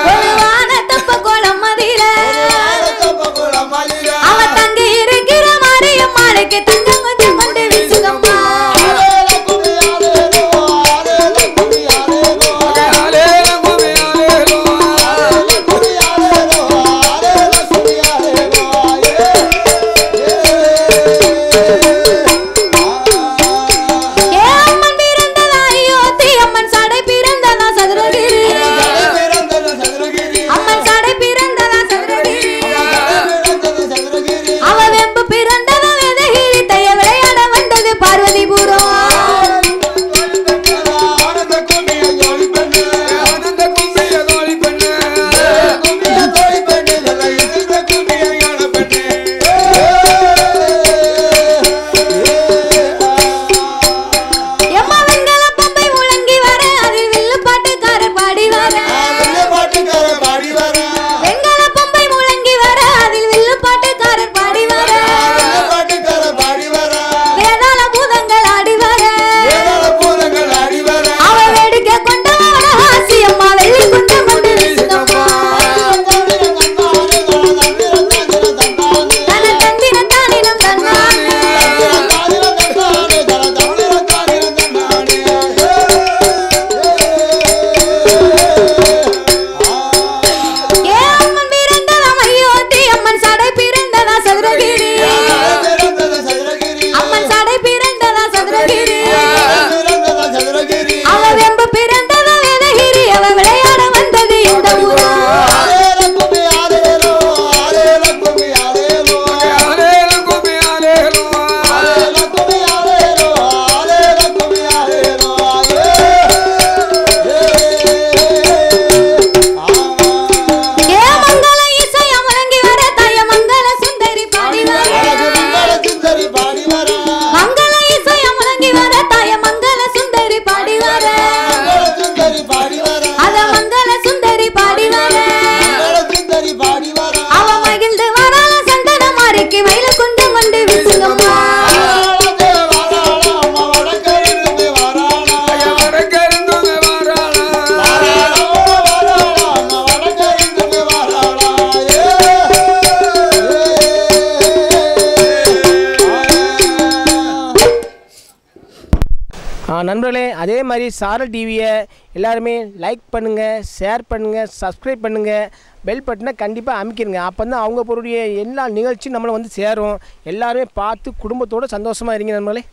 நண்பர்களே, அதே மாதிரி சாரல் டிவியை எல்லாருமே லைக் பண்ணுங்கள், ஷேர் பண்ணுங்கள், சப்ஸ்கிரைப் பண்ணுங்கள், பெல் பட்டனை கண்டிப்பாக அமைக்கிருங்க. அப்போ தான் அவங்க பொருடைய எல்லா நிகழ்ச்சியும் நம்மளை வந்து சேரும். எல்லாருமே பார்த்து குடும்பத்தோடு சந்தோஷமாக இருங்க நண்பர்களே.